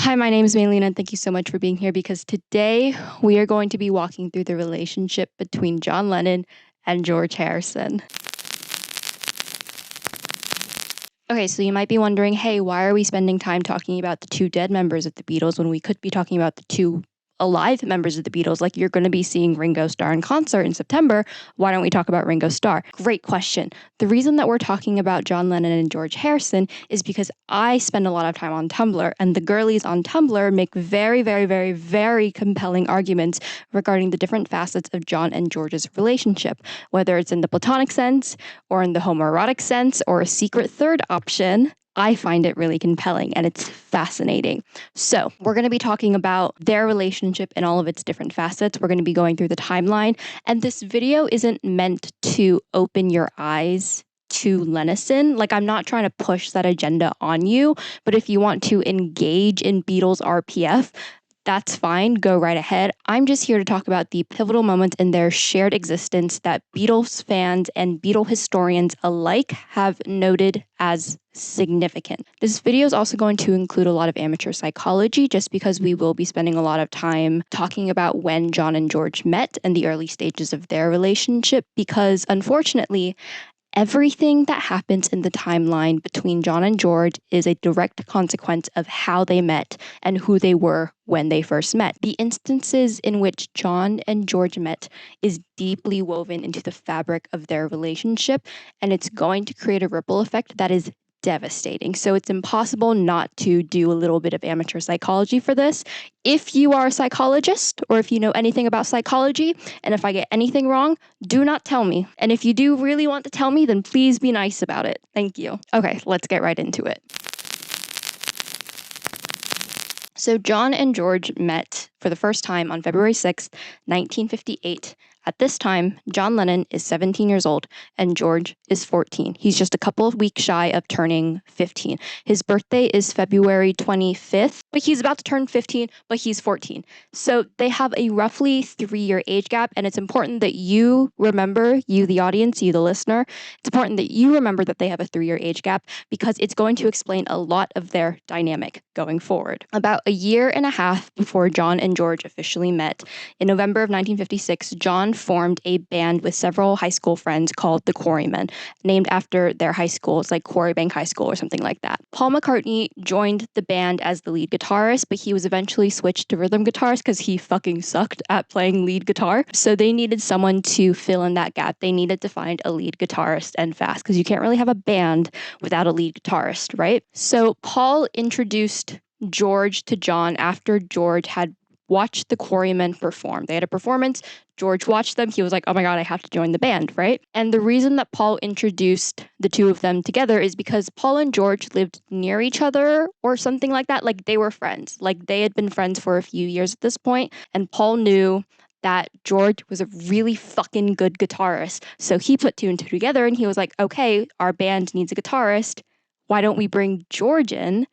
Hi, my name is Maylene, and thank you so much for being here because today we are going to be walking through the relationship between John Lennon and George Harrison. Okay, so you might be wondering, hey, why are we spending time talking about the two dead members of the Beatles when we could be talking about the two alive members of the Beatles? Like, you're going to be seeing Ringo Starr in concert in September. Why don't we talk about Ringo Starr? Great question. The reason that we're talking about John Lennon and George Harrison is because I spend a lot of time on Tumblr, and the girlies on Tumblr make very, very, very, very compelling arguments regarding the different facets of John and George's relationship, whether it's in the platonic sense or in the homoerotic sense or a secret third option. I find it really compelling and it's fascinating. So, we're going to be talking about their relationship in all of its different facets. We're going to be going through the timeline, and this video isn't meant to open your eyes to lennison. Like, I'm not trying to push that agenda on you, but if you want to engage in Beatles RPF, that's fine, go right ahead. I'm just here to talk about the pivotal moments in their shared existence that Beatles fans and Beatle historians alike have noted as significant. This video is also going to include a lot of amateur psychology just because we will be spending a lot of time talking about when John and George met and the early stages of their relationship, because unfortunately, everything that happens in the timeline between John and George is a direct consequence of how they met and who they were when they first met. The instances in which John and George met is deeply woven into the fabric of their relationship, and it's going to create a ripple effect that is devastating. So it's impossible not to do a little bit of amateur psychology for this. If you are a psychologist or if you know anything about psychology, and if I get anything wrong, do not tell me. And if you do really want to tell me, then please be nice about it. Thank you. Okay, let's get right into it. So John and George met for the first time on February 6th, 1958. At this time, John Lennon is 17 years old and George is 14. He's just a couple of weeks shy of turning 15. His birthday is February 25th, but he's about to turn 15, but he's 14. So they have a roughly 3-year age gap, and it's important that you remember, you the audience, you the listener, it's important that you remember that they have a 3-year age gap because it's going to explain a lot of their dynamic going forward. About a year and a half before John and George officially met, in November of 1956, John formed a band with several high school friends called the Quarrymen, named after their high schools, like Quarrybank High School or something like that. Paul McCartney joined the band as the lead guitarist, but he was eventually switched to rhythm guitarist because he fucking sucked at playing lead guitar. So they needed someone to fill in that gap. They needed to find a lead guitarist and fast, because you can't really have a band without a lead guitarist, right? So Paul introduced George to John after George had watched the Quarrymen perform. They had a performance. George watched them. He was like, oh my God, I have to join the band, right? And the reason that Paul introduced the two of them together is because Paul and George lived near each other or something like that. Like, they were friends. Like, they had been friends for a few years at this point, and Paul knew that George was a really fucking good guitarist. So he put two and two together and he was like, okay, our band needs a guitarist. Why don't we bring George in?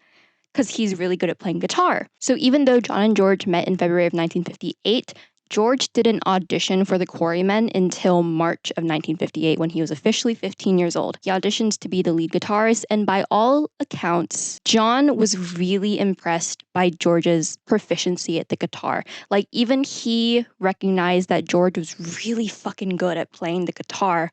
Because he's really good at playing guitar. So even though John and George met in February of 1958, George didn't audition for the Quarrymen until March of 1958 when he was officially 15 years old. He auditions to be the lead guitarist, and by all accounts, John was really impressed by George's proficiency at the guitar. Like, even he recognized that George was really fucking good at playing the guitar,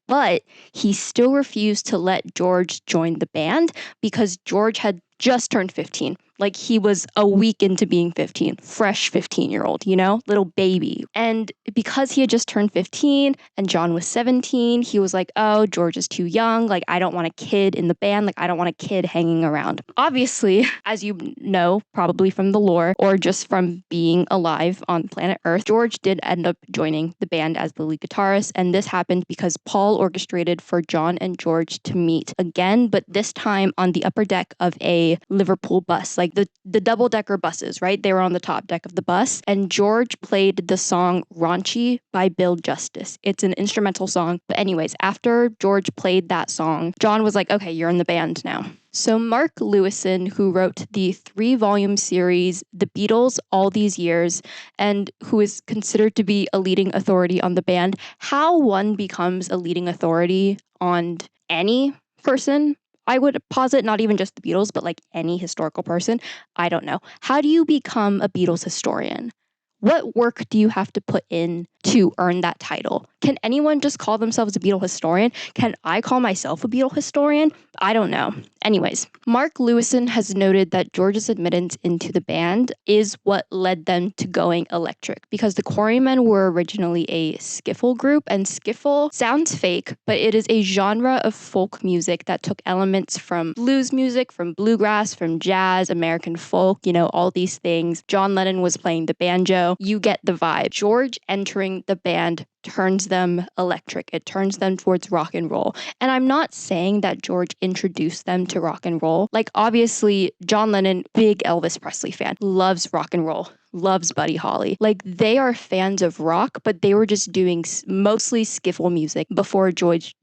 but he still refused to let George join the band because George had just turned 15. Like, he was a week into being 15, fresh 15-year-old, you know, little baby. And because he had just turned 15 and John was 17, he was like, oh, George is too young. Like, I don't want a kid in the band. Like, I don't want a kid hanging around. Obviously, as you know, probably from the lore or just from being alive on planet Earth, George did end up joining the band as the lead guitarist. And this happened because Paul orchestrated for John and George to meet again, but this time on the upper deck of a Liverpool bus. Like, the double-decker buses, right? They were on the top deck of the bus, and George played the song Raunchy by Bill Justice. It's an instrumental song. But anyways, after George played that song, John was like, okay, you're in the band now. So Mark Lewison, who wrote the 3-volume series The Beatles All These Years, and who is considered to be a leading authority on the band, how one becomes a leading authority on any person I would posit not even just the Beatles, but like any historical person. I don't know. How do you become a Beatles historian? What work do you have to put in to earn that title? Can anyone just call themselves a Beatle historian? Can I call myself a Beatle historian? I don't know. Anyways, Mark Lewison has noted that George's admittance into the band is what led them to going electric, because the Quarrymen were originally a skiffle group, and skiffle sounds fake, but it is a genre of folk music that took elements from blues music, from bluegrass, from jazz, American folk, all these things. John Lennon was playing the banjo. You get the vibe. George entering the band turns them electric. It turns them towards rock and roll. And I'm not saying that George introduced them to rock and roll. Like, obviously, John Lennon, big Elvis Presley fan, loves rock and roll, loves Buddy Holly. Like, they are fans of rock, but they were just doing mostly skiffle music before George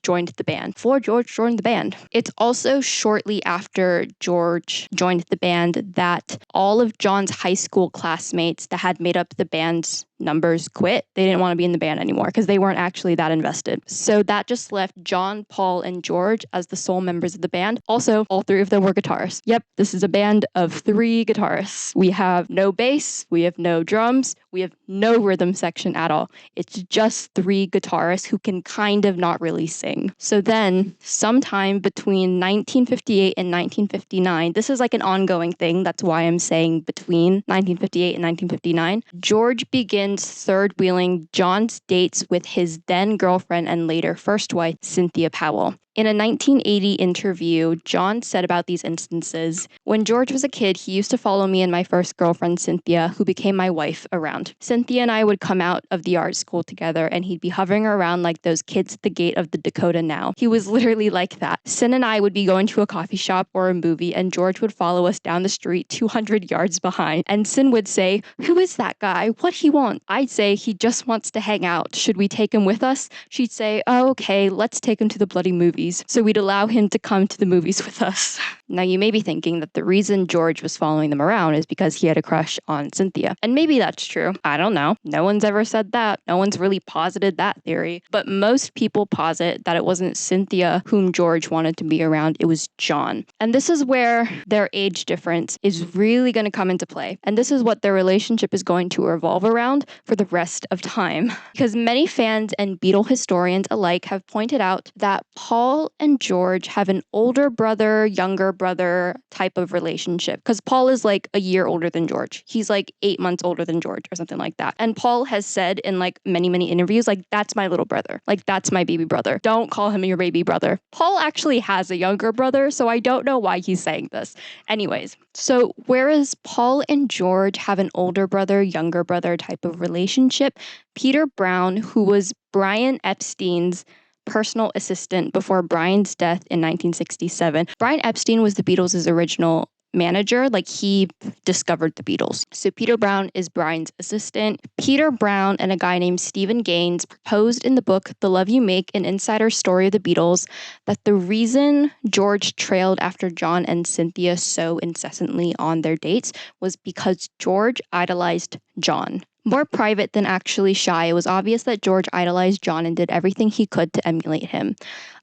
joined the band. It's also shortly after George joined the band that all of John's high school classmates that had made up the band's numbers quit. They didn't want to be in the band anymore because they weren't actually that invested. So that just left John, Paul, and George as the sole members of the band. Also, all three of them were guitarists. Yep, this is a band of 3 guitarists. We have no bass, we have no drums, we have no rhythm section at all. It's just 3 guitarists who can kind of not really sing. So then, sometime between 1958 and 1959, this is like an ongoing thing, that's why I'm saying between 1958 and 1959, George begins third wheeling John's dates with his then girlfriend and later first wife, Cynthia Powell. In a 1980 interview, John said about these instances, "When George was a kid, he used to follow me and my first girlfriend, Cynthia, who became my wife, around. Cynthia and I would come out of the art school together, and he'd be hovering around like those kids at the gate of the Dakota now. He was literally like that. Cyn and I would be going to a coffee shop or a movie, and George would follow us down the street 200 yards behind. And Cyn would say, 'Who is that guy? What he want?' I'd say, 'He just wants to hang out. Should we take him with us?' She'd say, 'Oh, okay, let's take him to the bloody movies.' So we'd allow him to come to the movies with us." Now, you may be thinking that the reason George was following them around is because he had a crush on Cynthia. And maybe that's true. I don't know. No one's ever said that. No one's really posited that theory. But most people posit that it wasn't Cynthia whom George wanted to be around, it was John. And this is where their age difference is really going to come into play. And this is what their relationship is going to revolve around for the rest of time. Because many fans and Beatle historians alike have pointed out that Paul and George have an older brother, younger brother type of relationship. Because Paul is like a year older than George. He's like 8 months older than George or something like that. And Paul has said in like many, many interviews, like, that's my little brother. Like, that's my baby brother. Don't call him your baby brother. Paul actually has a younger brother, so I don't know why he's saying this. Anyways, so whereas Paul and George have an older brother, younger brother type of relationship, Peter Brown, who was Brian Epstein's personal assistant before Brian's death in 1967. Brian Epstein was the Beatles' original manager, like he discovered the Beatles. So Peter Brown is Brian's assistant. Peter Brown and a guy named Stephen Gaines proposed in the book The Love You Make, an insider story of the Beatles, that the reason George trailed after John and Cynthia so incessantly on their dates was because George idolized John. More private than actually shy, it was obvious that George idolized John and did everything he could to emulate him.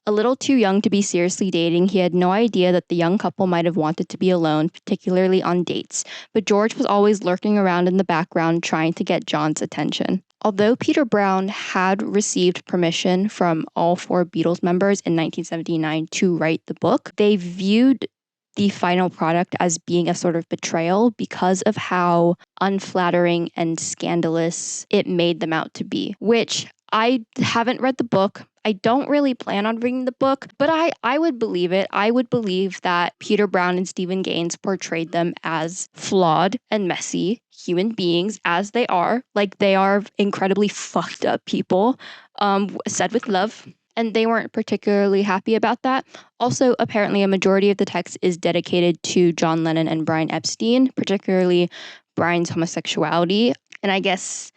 A little too young to be seriously dating, he had no idea that the young couple might have wanted to be alone, particularly on dates. But George was always lurking around in the background trying to get John's attention. Although Peter Brown had received permission from all 4 Beatles members in 1979 to write the book, they viewed the final product as being a sort of betrayal because of how unflattering and scandalous it made them out to be, which I haven't read the book. I don't really plan on reading the book, but I would believe it. I would believe that Peter Brown and Stephen Gaines portrayed them as flawed and messy human beings, as they are. Like, they are incredibly fucked up people, said with love. And they weren't particularly happy about that. Also, apparently, a majority of the text is dedicated to John Lennon and Brian Epstein, particularly Brian's homosexuality. And I guess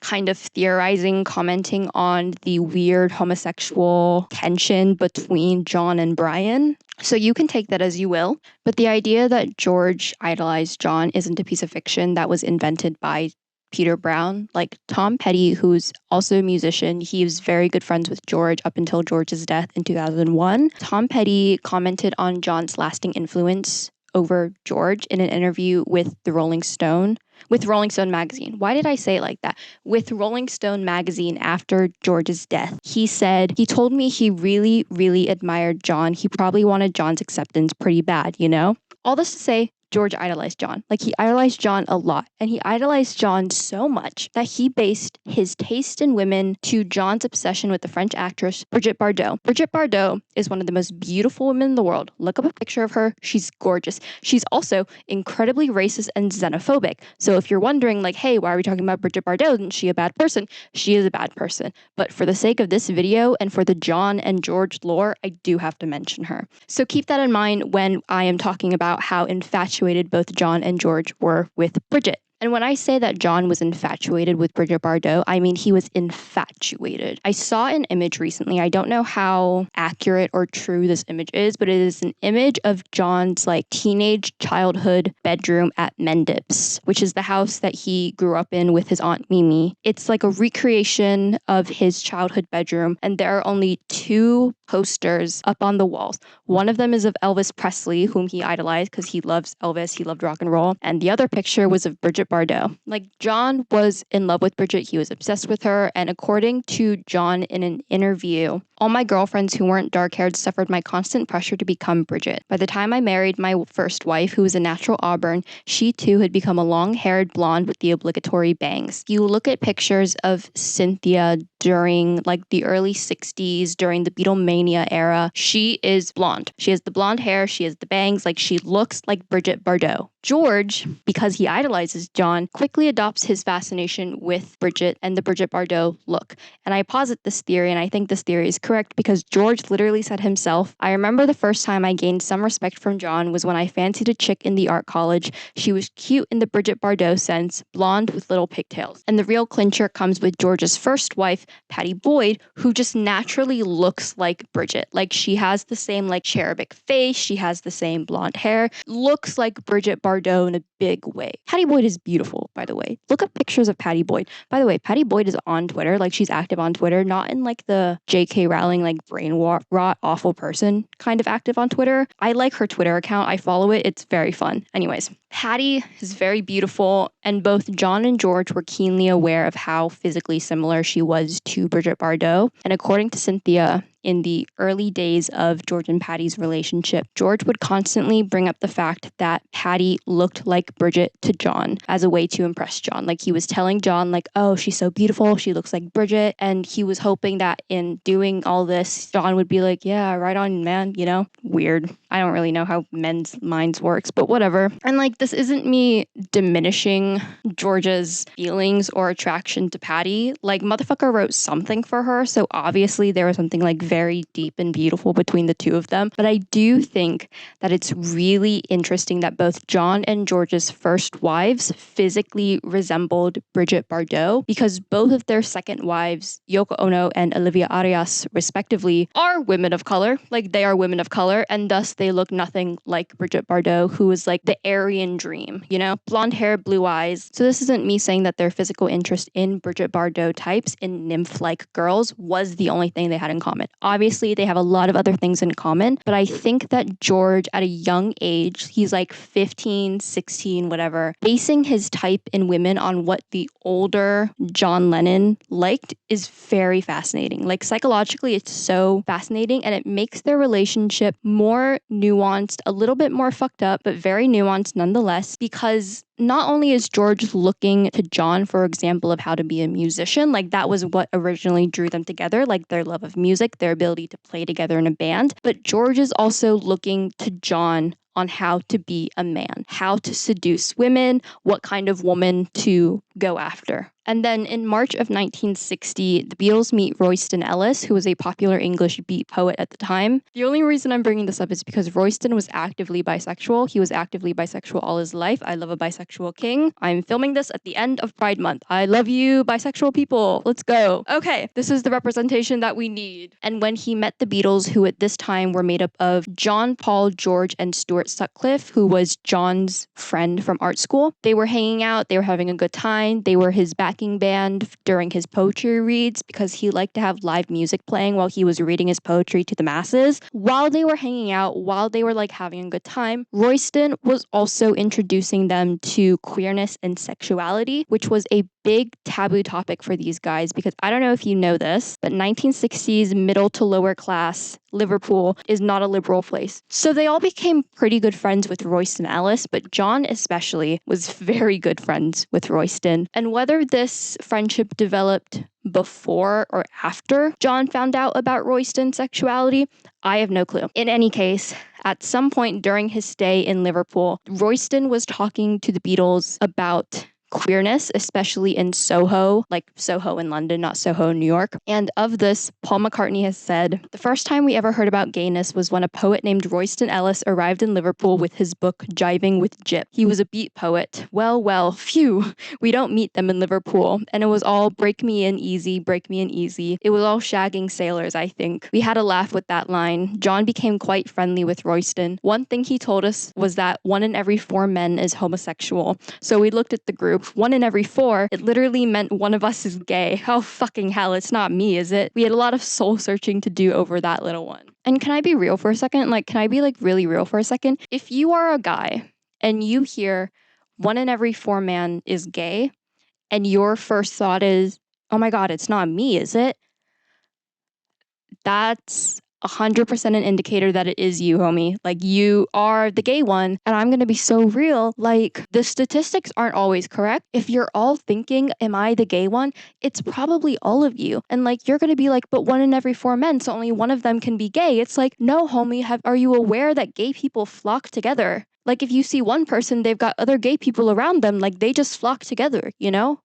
kind of theorizing, commenting on the weird homosexual tension between John and Brian. So you can take that as you will. But the idea that George idolized John isn't a piece of fiction that was invented by Peter Brown. Like Tom Petty, who's also a musician, he was very good friends with George up until George's death in 2001. Tom Petty commented on John's lasting influence over George in an interview with Rolling Stone magazine. Why did I say it like that? With Rolling Stone magazine after George's death. He said, he told me he really, really admired John. He probably wanted John's acceptance pretty bad, you know? All this to say, George idolized John. Like, he idolized John a lot. And he idolized John so much that he based his taste in women to John's obsession with the French actress Brigitte Bardot. Brigitte Bardot is one of the most beautiful women in the world. Look up a picture of her. She's gorgeous. She's also incredibly racist and xenophobic. So if you're wondering, like, hey, why are we talking about Brigitte Bardot? Isn't she a bad person? She is a bad person. But for the sake of this video and for the John and George lore, I do have to mention her. So keep that in mind when I am talking about how infatuated both John and George were with Brigitte. And when I say that John was infatuated with Brigitte Bardot, I mean he was infatuated. I saw an image recently. I don't know how accurate or true this image is, but it is an image of John's like teenage childhood bedroom at Mendip's, which is the house that he grew up in with his aunt Mimi. It's like a recreation of his childhood bedroom, and there are only 2 posters up on the walls. One of them is of Elvis Presley, whom he idolized because he loves Elvis, he loved rock and roll. And the other picture was of Brigitte Bardot. Like, John was in love with Brigitte, he was obsessed with her, and according to John in an interview, all my girlfriends who weren't dark-haired suffered my constant pressure to become Brigitte. By the time I married my first wife, who was a natural auburn, she too had become a long-haired blonde with the obligatory bangs. You look at pictures of Cynthia during like the early 60s, during the Beatlemania era, she is blonde. She has the blonde hair, she has the bangs, like she looks like Brigitte Bardot. George, because he idolizes John, quickly adopts his fascination with Brigitte and the Brigitte Bardot look. And I posit this theory, and I think this theory is correct because George literally said himself, I remember the first time I gained some respect from John was when I fancied a chick in the art college. She was cute in the Brigitte Bardot sense, blonde with little pigtails. And the real clincher comes with George's first wife, Patty Boyd, who just naturally looks like Brigitte. Like, she has the same like cherubic face, she has the same blonde hair, looks like Brigitte Bardot in a big way. Patty Boyd is beautiful, by the way. Look up pictures of Patty Boyd. By the way, Patty Boyd is on Twitter. Like, she's active on Twitter, not in like the J.K. Rowling, like brain rot, awful person kind of active on Twitter. I like her Twitter account. I follow it. It's very fun. Anyways, Patty is very beautiful, and both John and George were keenly aware of how physically similar she was to Brigitte Bardot. And according to Cynthia, in the early days of George and Patty's relationship, George would constantly bring up the fact that Patty looked like Brigitte to John as a way to impress John. Like, he was telling John, like, oh, she's so beautiful, she looks like Brigitte. And he was hoping that in doing all this, John would be like, yeah, right on, man, you know? Weird. I don't really know how men's minds works, but whatever. And like, this isn't me diminishing George's feelings or attraction to Patty. Like, motherfucker wrote something for her, so obviously there was something like very deep and beautiful between the two of them. But I do think that it's really interesting that both John and George's first wives physically resembled Brigitte Bardot, because both of their second wives, Yoko Ono and Olivia Arias, respectively, are women of color. Like, they are women of color, and thus they look nothing like Brigitte Bardot, who is like the Aryan dream, you know? Blonde hair, blue eyes. So this isn't me saying that their physical interest in Brigitte Bardot types, in nymph-like girls, was the only thing they had in common. Obviously, they have a lot of other things in common, but I think that George, at a young age, he's like 15, 16, whatever, basing his type in women on what the older John Lennon liked is very fascinating. Like, psychologically, it's so fascinating, and it makes their relationship more nuanced, a little bit more fucked up, but very nuanced nonetheless, because not only is George looking to John for example of how to be a musician, like that was what originally drew them together, like their love of music, their ability to play together in a band, but George is also looking to John on how to be a man, how to seduce women, what kind of woman to go after. And then in March of 1960, the Beatles meet Royston Ellis, who was a popular English beat poet at the time. The only reason I'm bringing this up is because Royston was actively bisexual. He was actively bisexual all his life. I love a bisexual king. I'm filming this at the end of Pride Month. I love you, bisexual people. Let's go. Okay, this is the representation that we need. And when he met the Beatles, who at this time were made up of John, Paul, George, and Stuart Sutcliffe, who was John's friend from art school, they were hanging out. They were having a good time. They were his backing band during his poetry reads because he liked to have live music playing while he was reading his poetry to the masses. While they were hanging out, while they were like having a good time, Royston was also introducing them to queerness and sexuality, which was a big taboo topic for these guys because I don't know if you know this, but 1960s middle to lower class Liverpool is not a liberal place. So they all became pretty good friends with Royston Ellis, but John especially was very good friends with Royston. And whether this friendship developed before or after John found out about Royston's sexuality, I have no clue. In any case, at some point during his stay in Liverpool, Royston was talking to the Beatles about queerness, especially in Soho, like Soho in London, not Soho in New York. And of this, Paul McCartney has said, "The first time we ever heard about gayness was when a poet named Royston Ellis arrived in Liverpool with his book Jiving with Gyp. He was a beat poet. Well, phew, we don't meet them in Liverpool. And it was all break me in easy, break me in easy. It was all shagging sailors, I think. We had a laugh with that line. John became quite friendly with Royston. One thing he told us was that 1 in every 4 men is homosexual. So we looked at the group. 1 in every 4, it literally meant one of us is gay. Oh, fucking hell, it's not me, is it? We had a lot of soul searching to do over that little one. And can I be real for a second? Can I be really real for a second? If you are a guy and you hear 1 in every 4 man is gay, and your first thought is, oh my God, it's not me, is it? That's 100% an indicator that it is you, homie. You are the gay one. And I'm going to be so real. The statistics aren't always correct. If you're all thinking, am I the gay one? It's probably all of you. And you're going to be but 1 in every 4 men, so only one of them can be gay. It's no, homie, are you aware that gay people flock together? If you see one person, they've got other gay people around them. They just flock together, you know?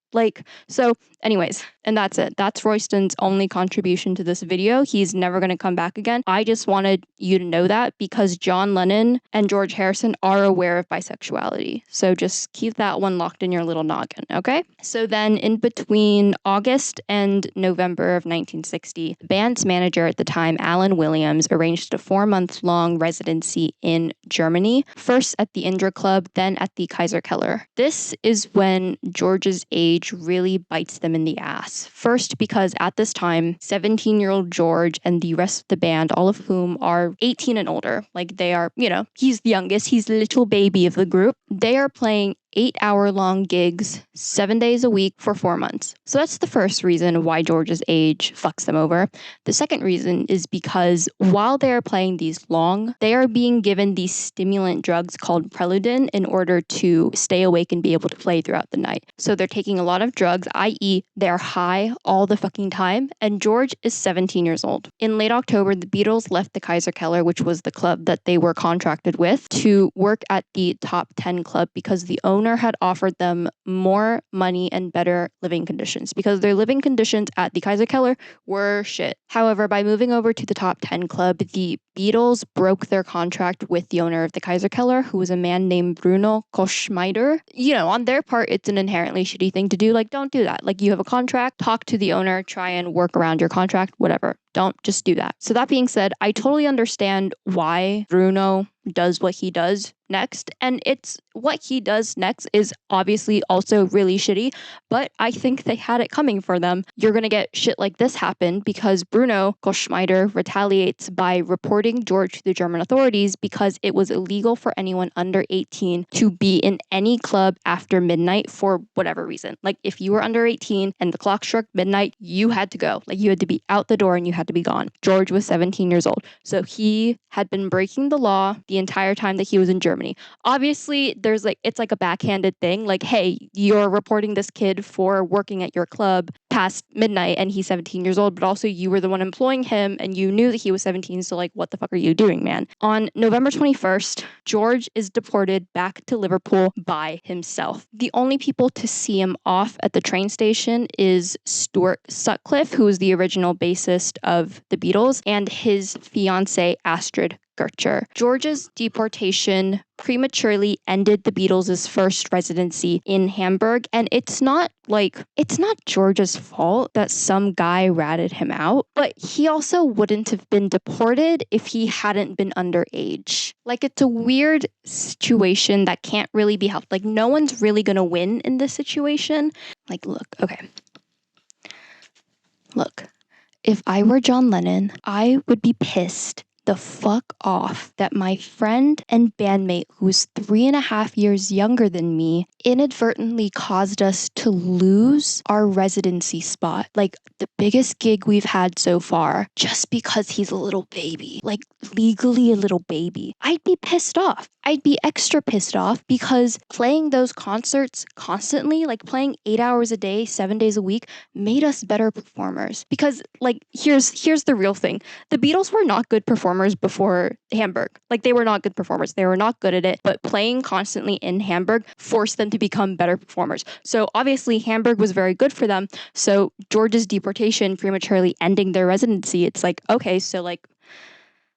So anyways, and that's it. That's Royston's only contribution to this video. He's never going to come back again. I just wanted you to know that because John Lennon and George Harrison are aware of bisexuality. So just keep that one locked in your little noggin, okay? So then in between August and November of 1960, the band's manager at the time, Alan Williams, arranged a 4-month-long residency in Germany, first at the Indra Club, then at the Kaiser Keller. This is when George's age really bites them in the ass. First, because at this time, 17-year-old George and the rest of the band, all of whom are 18 and older, they are, he's the youngest, he's the little baby of the group, they are playing 8-hour-long gigs, 7 days a week for 4 months. So that's the first reason why George's age fucks them over. The second reason is because while they are playing these long, they are being given these stimulant drugs called Preludin in order to stay awake and be able to play throughout the night. So they're taking a lot of drugs, i.e. they're high all the fucking time, and George is 17 years old. In late October, the Beatles left the Kaiser Keller, which was the club that they were contracted with, to work at the Top 10 Club because the owner had offered them more money and better living conditions because their living conditions at the Kaiser Keller were shit. However, by moving over to the Top 10 Club, the Beatles broke their contract with the owner of the Kaiser Keller, who was a man named Bruno Koschmider. On their part, it's an inherently shitty thing to do. Don't do that. You have a contract, talk to the owner, try and work around your contract, whatever. Don't just do that. So that being said, I totally understand why Bruno does what he does next. And it's what he does next is obviously also really shitty, but I think they had it coming for them. You're going to get shit like this happen because Bruno Koschmider retaliates by reporting George to the German authorities because it was illegal for anyone under 18 to be in any club after midnight for whatever reason. If you were under 18 and the clock struck midnight, you had to go. You had to be out the door and you had to be gone. George was 17 years old. So he had been breaking the law the entire time that he was in Germany. Germany. Obviously, there's like, it's like a backhanded thing. Like, hey, you're reporting this kid for working at your club past midnight and he's 17 years old, but also you were the one employing him and you knew that he was 17. So like, what the fuck are you doing, man? On November 21st, George is deported back to Liverpool by himself. The only people to see him off at the train station is Stuart Sutcliffe, who was the original bassist of the Beatles, and his fiancée, Astrid Gertcher. George's deportation prematurely ended the Beatles' first residency in Hamburg, and it's not George's fault that some guy ratted him out, but he also wouldn't have been deported if he hadn't been underage. Like, it's a weird situation that can't really be helped. Like, no one's really gonna win in this situation. Like, look, if I were John Lennon, I would be pissed the fuck off that my friend and bandmate, who's 3.5 years younger than me, inadvertently caused us to lose our residency spot. Like, the biggest gig we've had so far, just because he's a little baby. Like, legally a little baby. I'd be pissed off. I'd be extra pissed off because playing those concerts constantly, like playing 8 hours a day, 7 days a week, made us better performers. Because, like, here's the real thing. The Beatles were not good performers before Hamburg. Like, they were not good performers. They were not good at it, but playing constantly in Hamburg forced them to become better performers. So obviously Hamburg was very good for them. So George's deportation prematurely ending their residency, it's like, okay, so like,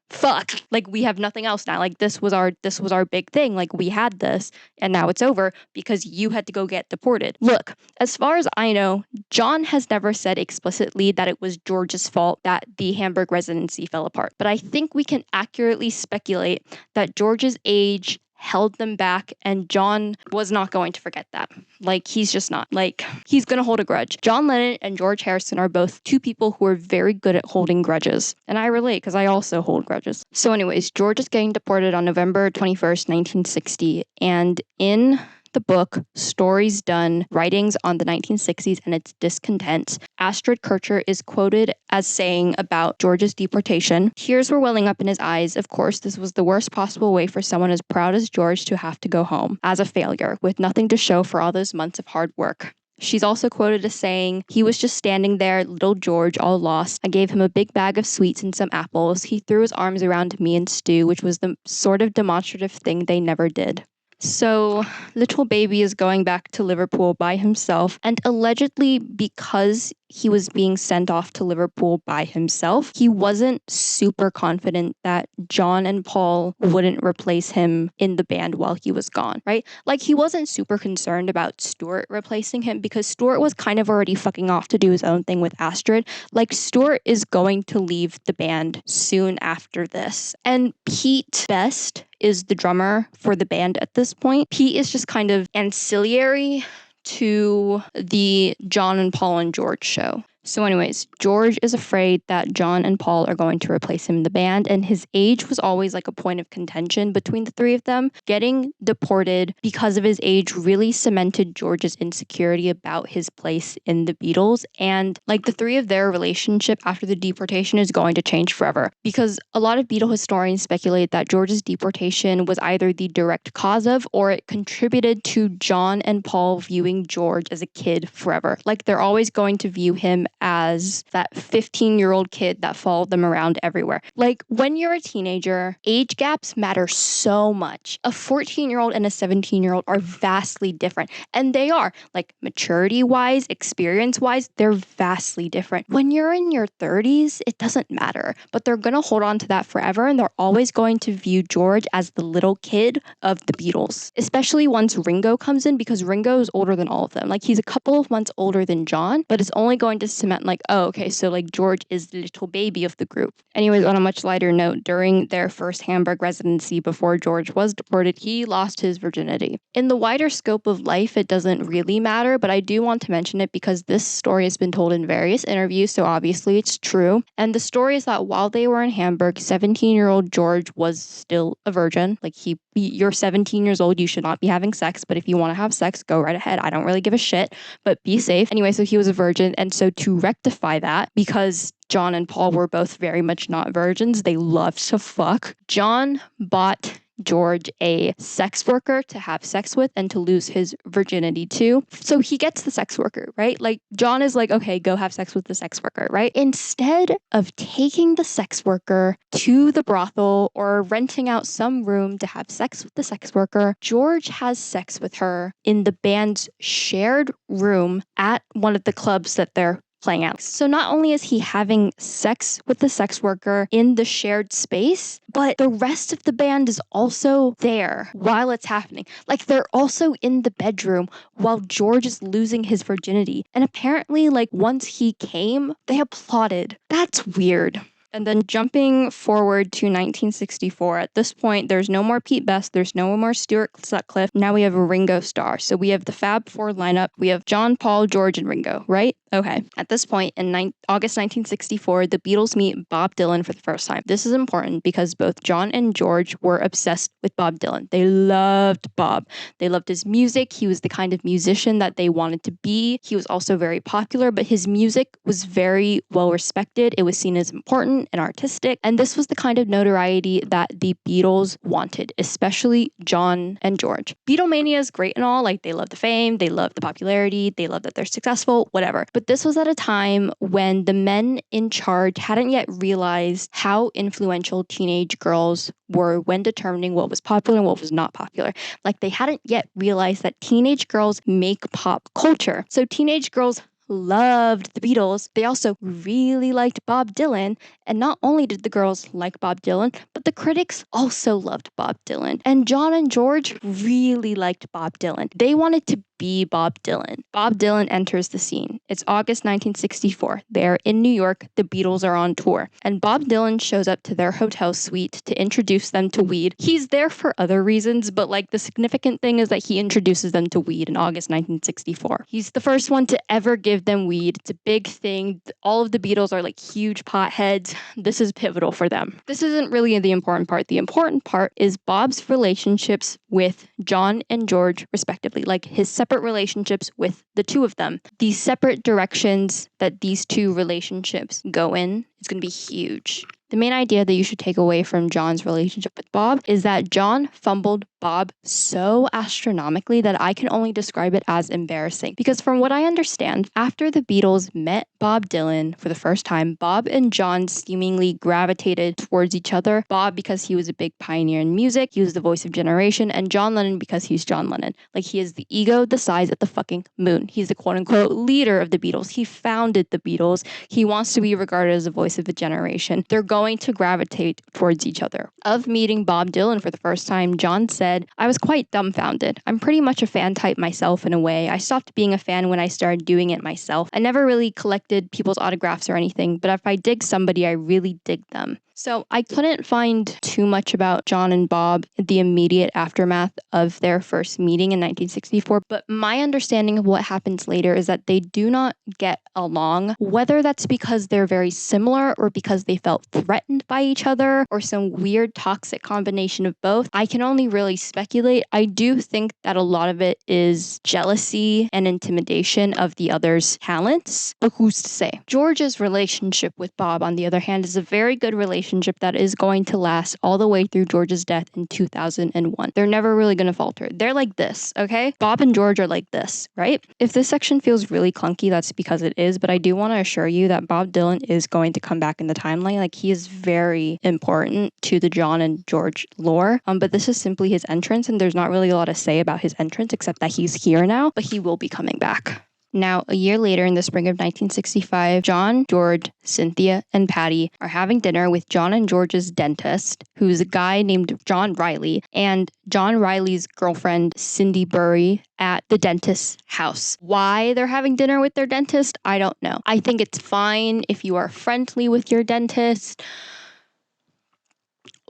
fuck, like, we have nothing else now. Like, this was our big thing. Like, we had this and now it's over because you had to go get deported. Look, as far as I know, John has never said explicitly that it was George's fault that the Hamburg residency fell apart, but I think we can accurately speculate that George's age held them back, and John was not going to forget that. Like, he's just not. Like, he's gonna hold a grudge. John Lennon and George Harrison are both two people who are very good at holding grudges. And I relate, because I also hold grudges. So anyways, George is getting deported on November 21st, 1960, and in the book Stories Done, Writings on the 1960s and Its Discontent, Astrid Kircher is quoted as saying about George's deportation, "Tears were welling up in his eyes. Of course, this was the worst possible way for someone as proud as George to have to go home, as a failure, with nothing to show for all those months of hard work." She's also quoted as saying, "He was just standing there, little George, all lost. I gave him a big bag of sweets and some apples. He threw his arms around me and Stu, which was the sort of demonstrative thing they never did." So, little baby is going back to Liverpool by himself, and allegedly because he was being sent off to Liverpool by himself, he wasn't super confident that John and Paul wouldn't replace him in the band while he was gone, right? Like, he wasn't super concerned about Stuart replacing him because Stuart was kind of already fucking off to do his own thing with Astrid. Like, Stuart is going to leave the band soon after this. And Pete Best is the drummer for the band at this point. Pete is just kind of ancillary to the John and Paul and George show. So anyways, George is afraid that John and Paul are going to replace him in the band, and his age was always like a point of contention between the three of them. Getting deported because of his age really cemented George's insecurity about his place in the Beatles, and like the three of their relationship after the deportation is going to change forever, because a lot of Beatle historians speculate that George's deportation was either the direct cause of, or it contributed to John and Paul viewing George as a kid forever. Like, they're always going to view him as that 15-year-old kid that followed them around everywhere. Like, when you're a teenager, age gaps matter so much. A 14-year-old and a 17-year-old are vastly different. And they are. Like, maturity-wise, experience-wise, they're vastly different. When you're in your 30s, it doesn't matter. But they're going to hold on to that forever, and they're always going to view George as the little kid of the Beatles. Especially once Ringo comes in, because Ringo is older than all of them. Like, he's a couple of months older than John, but it's only going to cement like, oh, okay, so like George is the little baby of the group. Anyways, on a much lighter note, during their first Hamburg residency before George was deported, he lost his virginity. In the wider scope of life, it doesn't really matter, but I do want to mention it because this story has been told in various interviews, so obviously it's true. And the story is that while they were in Hamburg, 17-year-old George was still a virgin. Like, you're 17 years old, you should not be having sex, but if you want to have sex, go right ahead. I don't really give a shit, but be safe. Anyway, so he was a virgin, and so to rectify that, because John and Paul were both very much not virgins, they loved to fuck, John bought George a sex worker to have sex with and to lose his virginity to. So he gets the sex worker, right? Like John is like, okay, go have sex with the sex worker, right? Instead of taking the sex worker to the brothel or renting out some room to have sex with the sex worker, George has sex with her in the band's shared room at one of the clubs that they're playing out. So not only is he having sex with the sex worker in the shared space, but the rest of the band is also there while it's happening. Like they're also in the bedroom while George is losing his virginity. And apparently, like once he came, they applauded. That's weird. And then jumping forward to 1964, at this point, there's no more Pete Best, there's no more Stuart Sutcliffe. Now we have a Ringo Starr. So we have the Fab Four lineup. We have John, Paul, George, and Ringo, right? Okay. At this point, in August 1964, the Beatles meet Bob Dylan for the first time. This is important because both John and George were obsessed with Bob Dylan. They loved Bob. They loved his music. He was the kind of musician that they wanted to be. He was also very popular, but his music was very well respected. It was seen as important and artistic, and this was the kind of notoriety that the Beatles wanted, especially John and George. Beatlemania is great and all, like they love the fame, they love the popularity, they love that they're successful, whatever. But this was at a time when the men in charge hadn't yet realized how influential teenage girls were when determining what was popular and what was not popular. Like they hadn't yet realized that teenage girls make pop culture. So teenage girls loved the Beatles. They also really liked Bob Dylan. And not only did the girls like Bob Dylan, but the critics also loved Bob Dylan. And John and George really liked Bob Dylan. They wanted to be Bob Dylan. Bob Dylan enters the scene. It's August 1964. They're in New York. The Beatles are on tour. And Bob Dylan shows up to their hotel suite to introduce them to weed. He's there for other reasons, but like the significant thing is that he introduces them to weed in August 1964. He's the first one to ever give them weed. It's a big thing. All of the Beatles are like huge potheads. This is pivotal for them. This isn't really the important part. The important part is Bob's relationships with John and George, respectively, like his separate relationships with the two of them. These separate directions that these two relationships go in is going to be huge. The main idea that you should take away from John's relationship with Bob is that John fumbled Bob so astronomically that I can only describe it as embarrassing. Because from what I understand, after the Beatles met Bob Dylan for the first time, Bob and John seemingly gravitated towards each other. Bob because he was a big pioneer in music, he was the voice of generation, and John Lennon because he's John Lennon. Like he is the ego the size of the fucking moon. He's the quote unquote leader of the Beatles. He founded the Beatles. He wants to be regarded as the voice of a generation. They're going to gravitate towards each other. Of meeting Bob Dylan for the first time, John said, I was quite dumbfounded. I'm pretty much a fan type myself in a way. I stopped being a fan when I started doing it myself. I never really collected people's autographs or anything, but if I dig somebody, I really dig them. So I couldn't find too much about John and Bob in the immediate aftermath of their first meeting in 1964, but my understanding of what happens later is that they do not get along, whether that's because they're very similar or because they felt threatened by each other or some weird toxic combination of both. I can only really speculate. I do think that a lot of it is jealousy and intimidation of the other's talents, but who's to say? George's relationship with Bob, on the other hand, is a very good relationship that is going to last all the way through George's death in 2001. They're never really going to falter. They're like this, okay? Bob and George are like this, right? If this section feels really clunky, that's because it is, but I do want to assure you that Bob Dylan is going to come back in the timeline. Like, he is very important to the John and George lore, but this is simply his entrance, and there's not really a lot to say about his entrance except that he's here now, but he will be coming back. Now, a year later, in the spring of 1965, John, George, Cynthia, and Patty are having dinner with John and George's dentist, who's a guy named John Riley, and John Riley's girlfriend, Cindy Burry, at the dentist's house. Why they're having dinner with their dentist, I don't know. I think it's fine if you are friendly with your dentist.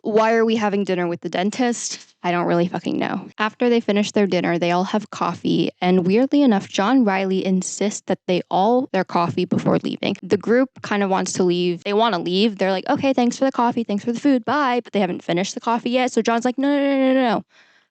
Why are we having dinner with the dentist? I don't really fucking know. After they finish their dinner, they all have coffee, and weirdly enough, John Riley insists that they all their coffee before leaving. The group kind of wants to leave. They want to leave. They're like, okay, thanks for the coffee, thanks for the food, bye. But they haven't finished the coffee yet. So John's like, no.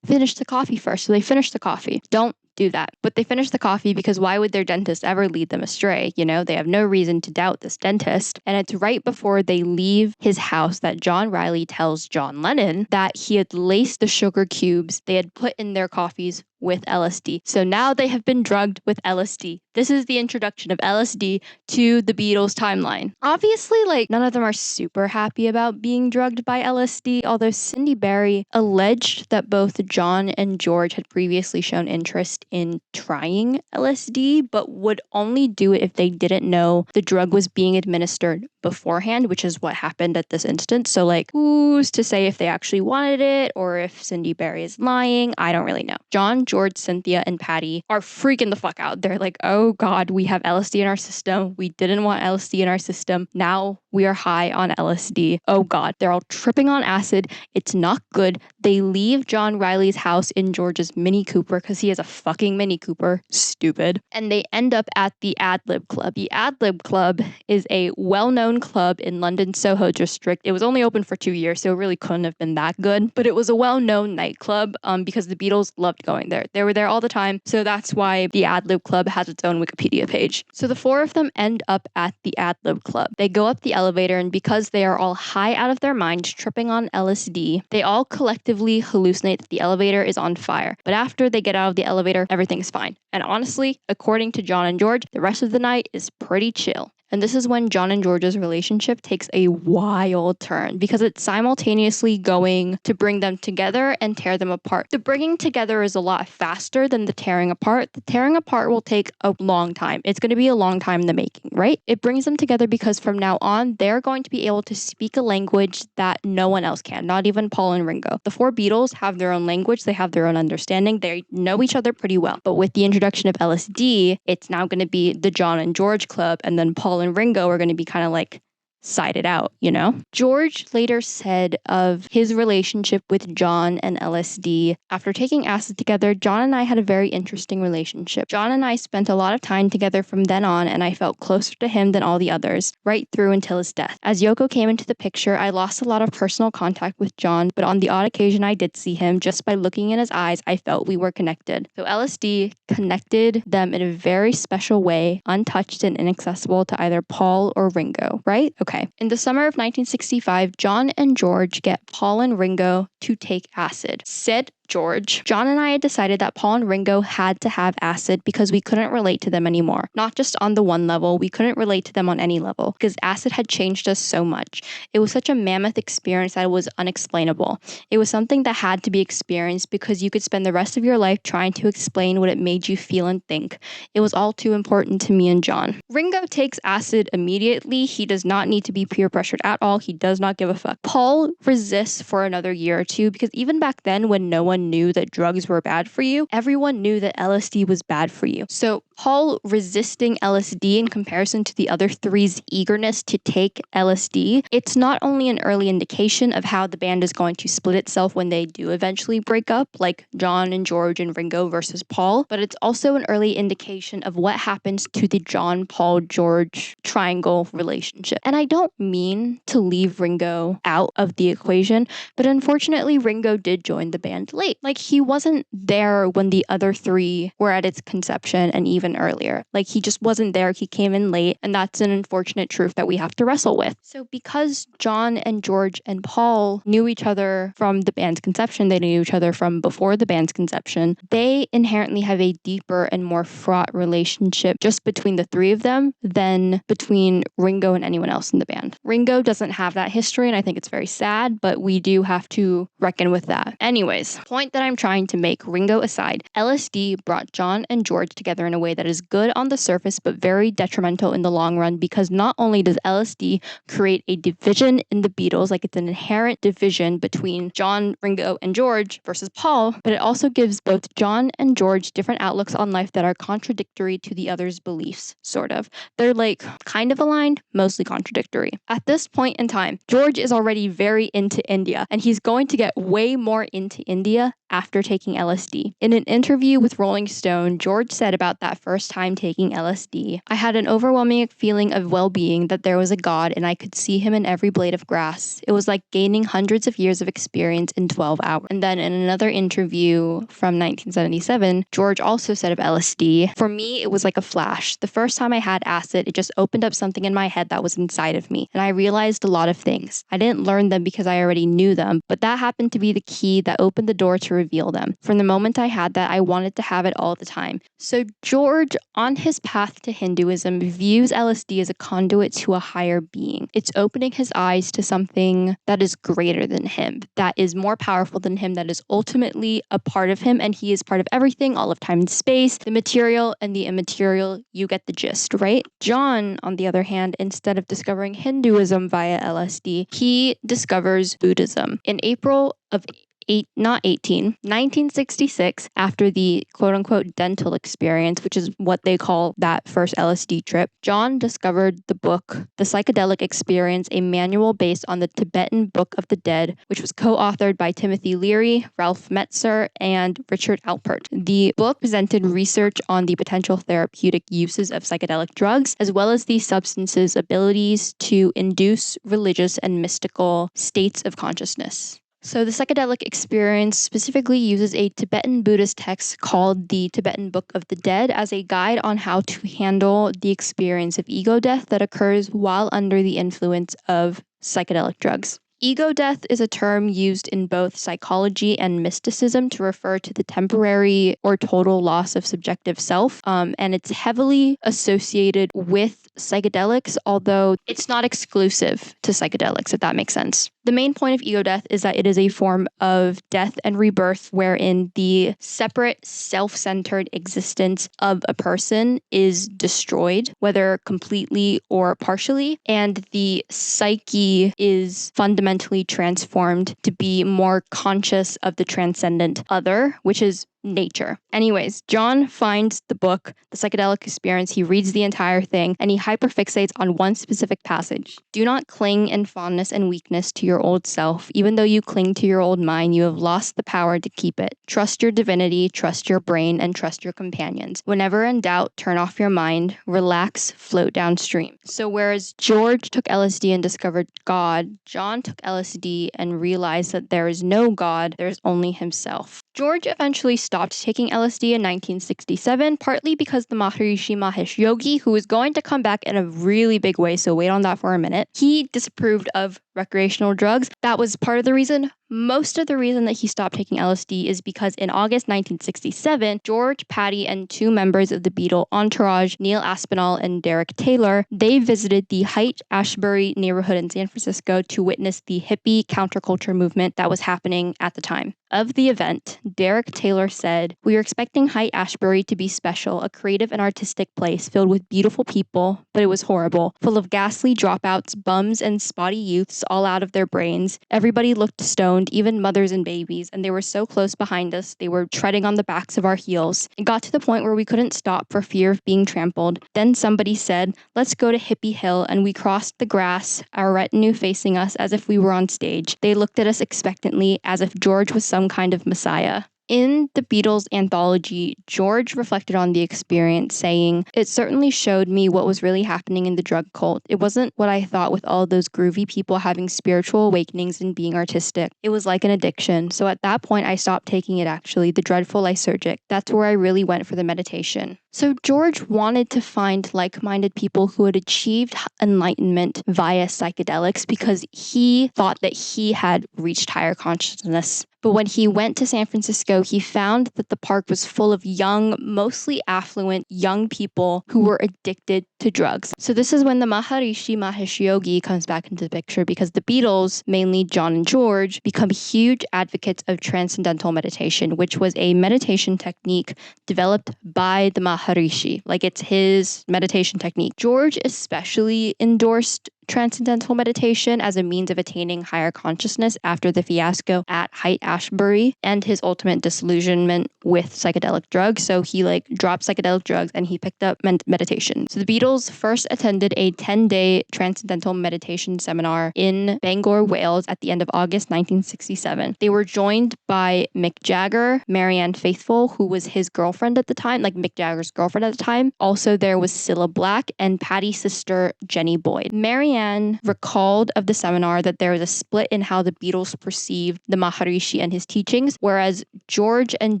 Finish the coffee first. So they finish the coffee. Don't do that. But they finish the coffee because why would their dentist ever lead them astray? You know, they have no reason to doubt this dentist. And it's right before they leave his house that John Riley tells John Lennon that he had laced the sugar cubes they had put in their coffees with LSD. So now they have been drugged with LSD. This is the introduction of LSD to the Beatles timeline. Obviously, like, none of them are super happy about being drugged by LSD, although Cindy Barry alleged that both John and George had previously shown interest in trying LSD, but would only do it if they didn't know the drug was being administered beforehand, which is what happened at this instance. So, like, who's to say if they actually wanted it or if Cindy Barry is lying? I don't really know. John, George, Cynthia, and Patty are freaking the fuck out. They're like, oh God, we have LSD in our system. We didn't want LSD in our system. Now we are high on LSD. Oh God, they're all tripping on acid. It's not good. They leave John Riley's house in George's Mini Cooper because he has a fucking Mini Cooper. Stupid. And they end up at the Ad Lib Club. The Ad Lib Club is a well-known club in London's Soho district. It was only open for 2 years, so it really couldn't have been that good. But it was a well-known nightclub because the Beatles loved going there. They were there all the time, so that's why the Ad Lib Club has its own Wikipedia page. So the four of them end up at the Ad Lib Club. They go up the elevator, and because they are all high out of their minds, tripping on LSD, they all collectively hallucinate that the elevator is on fire. But after they get out of the elevator, everything's fine. And honestly, according to John and George, the rest of the night is pretty chill. And this is when John and George's relationship takes a wild turn because it's simultaneously going to bring them together and tear them apart. The bringing together is a lot faster than the tearing apart. The tearing apart will take a long time. It's going to be a long time in the making, right? It brings them together because from now on, they're going to be able to speak a language that no one else can, not even Paul and Ringo. The four Beatles have their own language. They have their own understanding. They know each other pretty well. But with the introduction of LSD, it's now going to be the John and George Club, and then Paul and Ringo are going to be kind of like sided out, you know? George later said of his relationship with John and LSD, after taking acid together, John and I had a very interesting relationship. John and I spent a lot of time together from then on, and I felt closer to him than all the others, right through until his death. As Yoko came into the picture, I lost a lot of personal contact with John, but on the odd occasion I did see him, just by looking in his eyes, I felt we were connected. So LSD connected them in a very special way, untouched and inaccessible to either Paul or Ringo, right? Okay. In the summer of 1965, John and George get Paul and Ringo to take acid. Said George, John and I had decided that Paul and Ringo had to have acid because we couldn't relate to them anymore. Not just on the one level, we couldn't relate to them on any level because acid had changed us so much. It was such a mammoth experience that it was unexplainable. It was something that had to be experienced because you could spend the rest of your life trying to explain what it made you feel and think. It was all too important to me and John. Ringo takes acid immediately. He does not need to be peer pressured at all. He does not give a fuck. Paul resists for another year or two because even back then when no one knew that drugs were bad for you, everyone knew that LSD was bad for you. So Paul resisting LSD in comparison to the other three's eagerness to take LSD, it's not only an early indication of how the band is going to split itself when they do eventually break up, like John and George and Ringo versus Paul, but it's also an early indication of what happens to the John, Paul, George triangle relationship. And I don't mean to leave Ringo out of the equation, but unfortunately Ringo did join the band late. Like, he wasn't there when the other three were at its conception and even earlier. Like, he just wasn't there. He came in late, and that's an unfortunate truth that we have to wrestle with. So because John and George and Paul knew each other from the band's conception, they knew each other from before the band's conception, they inherently have a deeper and more fraught relationship just between the three of them than between Ringo and anyone else in the band. Ringo doesn't have that history, and I think it's very sad, but we do have to reckon with that. Anyways, point that I'm trying to make, Ringo aside, LSD brought John and George together in a way that is good on the surface but very detrimental in the long run because not only does LSD create a division in the Beatles, like it's an inherent division between John, Ringo, and George versus Paul, but it also gives both John and George different outlooks on life that are contradictory to the other's beliefs, sort of. They're like kind of aligned, mostly contradictory. At this point in time, George is already very into India, and he's going to get way more into India after taking LSD. In an interview with Rolling Stone, George said about that first time taking LSD, I had an overwhelming feeling of well-being, that there was a God and I could see him in every blade of grass. It was like gaining hundreds of years of experience in 12 hours. And then in another interview from 1977, George also said of LSD, for me, it was like a flash. The first time I had acid, it just opened up something in my head that was inside of me. And I realized a lot of things. I didn't learn them because I already knew them, but that happened to be the key that opened the door to reveal them. From the moment I had that, I wanted to have it all the time. So George, on his path to Hinduism, views LSD as a conduit to a higher being. It's opening his eyes to something that is greater than him, that is more powerful than him, that is ultimately a part of him, and he is part of everything, all of time and space, the material and the immaterial. You get the gist, right? John, on the other hand, instead of discovering Hinduism via LSD, he discovers Buddhism. In April of 1966, after the quote-unquote dental experience, which is what they call that first LSD trip, John discovered the book, The Psychedelic Experience, a manual based on the Tibetan Book of the Dead, which was co-authored by Timothy Leary, Ralph Metzer, and Richard Alpert. The book presented research on the potential therapeutic uses of psychedelic drugs, as well as the substance's abilities to induce religious and mystical states of consciousness. So the psychedelic experience specifically uses a Tibetan Buddhist text called the Tibetan Book of the Dead as a guide on how to handle the experience of ego death that occurs while under the influence of psychedelic drugs. Ego death is a term used in both psychology and mysticism to refer to the temporary or total loss of subjective self, and it's heavily associated with psychedelics, although it's not exclusive to psychedelics, if that makes sense. The main point of ego death is that it is a form of death and rebirth wherein the separate, self-centered existence of a person is destroyed, whether completely or partially, and the psyche is fundamentally transformed to be more conscious of the transcendent other, which is nature. Anyways, John finds the book, The Psychedelic Experience. He reads the entire thing and he hyperfixates on one specific passage. Do not cling in fondness and weakness to your old self. Even though you cling to your old mind, you have lost the power to keep it. Trust your divinity, trust your brain, and trust your companions. Whenever in doubt, turn off your mind, relax, float downstream. So whereas George took LSD and discovered God, John took LSD and realized that there is no God, there's only himself. George eventually stopped taking LSD in 1967, partly because the Maharishi Mahesh Yogi, who is going to come back in a really big way, so wait on that for a minute, he disapproved of recreational drugs. That was part of the reason. Most of the reason that he stopped taking LSD is because in August 1967, George, Patty, and two members of the Beatle entourage, Neil Aspinall and Derek Taylor, they visited the Haight-Ashbury neighborhood in San Francisco to witness the hippie counterculture movement that was happening at the time. Of the event, Derek Taylor said, "We are expecting Haight-Ashbury to be special, a creative and artistic place filled with beautiful people, but it was horrible, full of ghastly dropouts, bums, and spotty youths all out of their brains. Everybody looked stoned, even mothers and babies, and they were so close behind us, they were treading on the backs of our heels. It got to the point where we couldn't stop for fear of being trampled. Then somebody said, 'Let's go to Hippie Hill,' and we crossed the grass, our retinue facing us as if we were on stage. They looked at us expectantly, as if George was some kind of messiah." In the Beatles anthology, George reflected on the experience, saying, "It certainly showed me what was really happening in the drug cult. It wasn't what I thought with all those groovy people having spiritual awakenings and being artistic. It was like an addiction. So at that point, I stopped taking it actually, the dreadful lysergic. That's where I really went for the meditation." So George wanted to find like-minded people who had achieved enlightenment via psychedelics because he thought that he had reached higher consciousness. But when he went to San Francisco, he found that the park was full of young, mostly affluent young people who were addicted to drugs. So this is when the Maharishi Mahesh Yogi comes back into the picture, because the Beatles, mainly John and George, become huge advocates of transcendental meditation, which was a meditation technique developed by the Maharishi. Like, it's his meditation technique. George especially endorsed transcendental meditation as a means of attaining higher consciousness after the fiasco at Haight-Ashbury and his ultimate disillusionment with psychedelic drugs. So he dropped psychedelic drugs and he picked up meditation. So the Beatles first attended a 10-day transcendental meditation seminar in Bangor, Wales at the end of August 1967. They were joined by Mick Jagger, Marianne Faithfull, who was his girlfriend at the time, Mick Jagger's girlfriend at the time. Also, there was Cilla Black and Patty's sister, Jenny Boyd. Marianne recalled of the seminar that there was a split in how the Beatles perceived the Maharishi and his teachings, whereas George and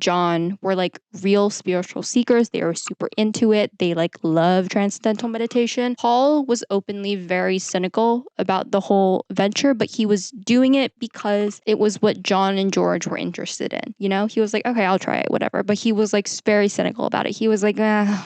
John were real spiritual seekers. They were super into it. They love transcendental meditation. Paul was openly very cynical about the whole venture, but he was doing it because it was what John and George were interested in. He was like, okay, I'll try it, whatever. But he was very cynical about it. He was like,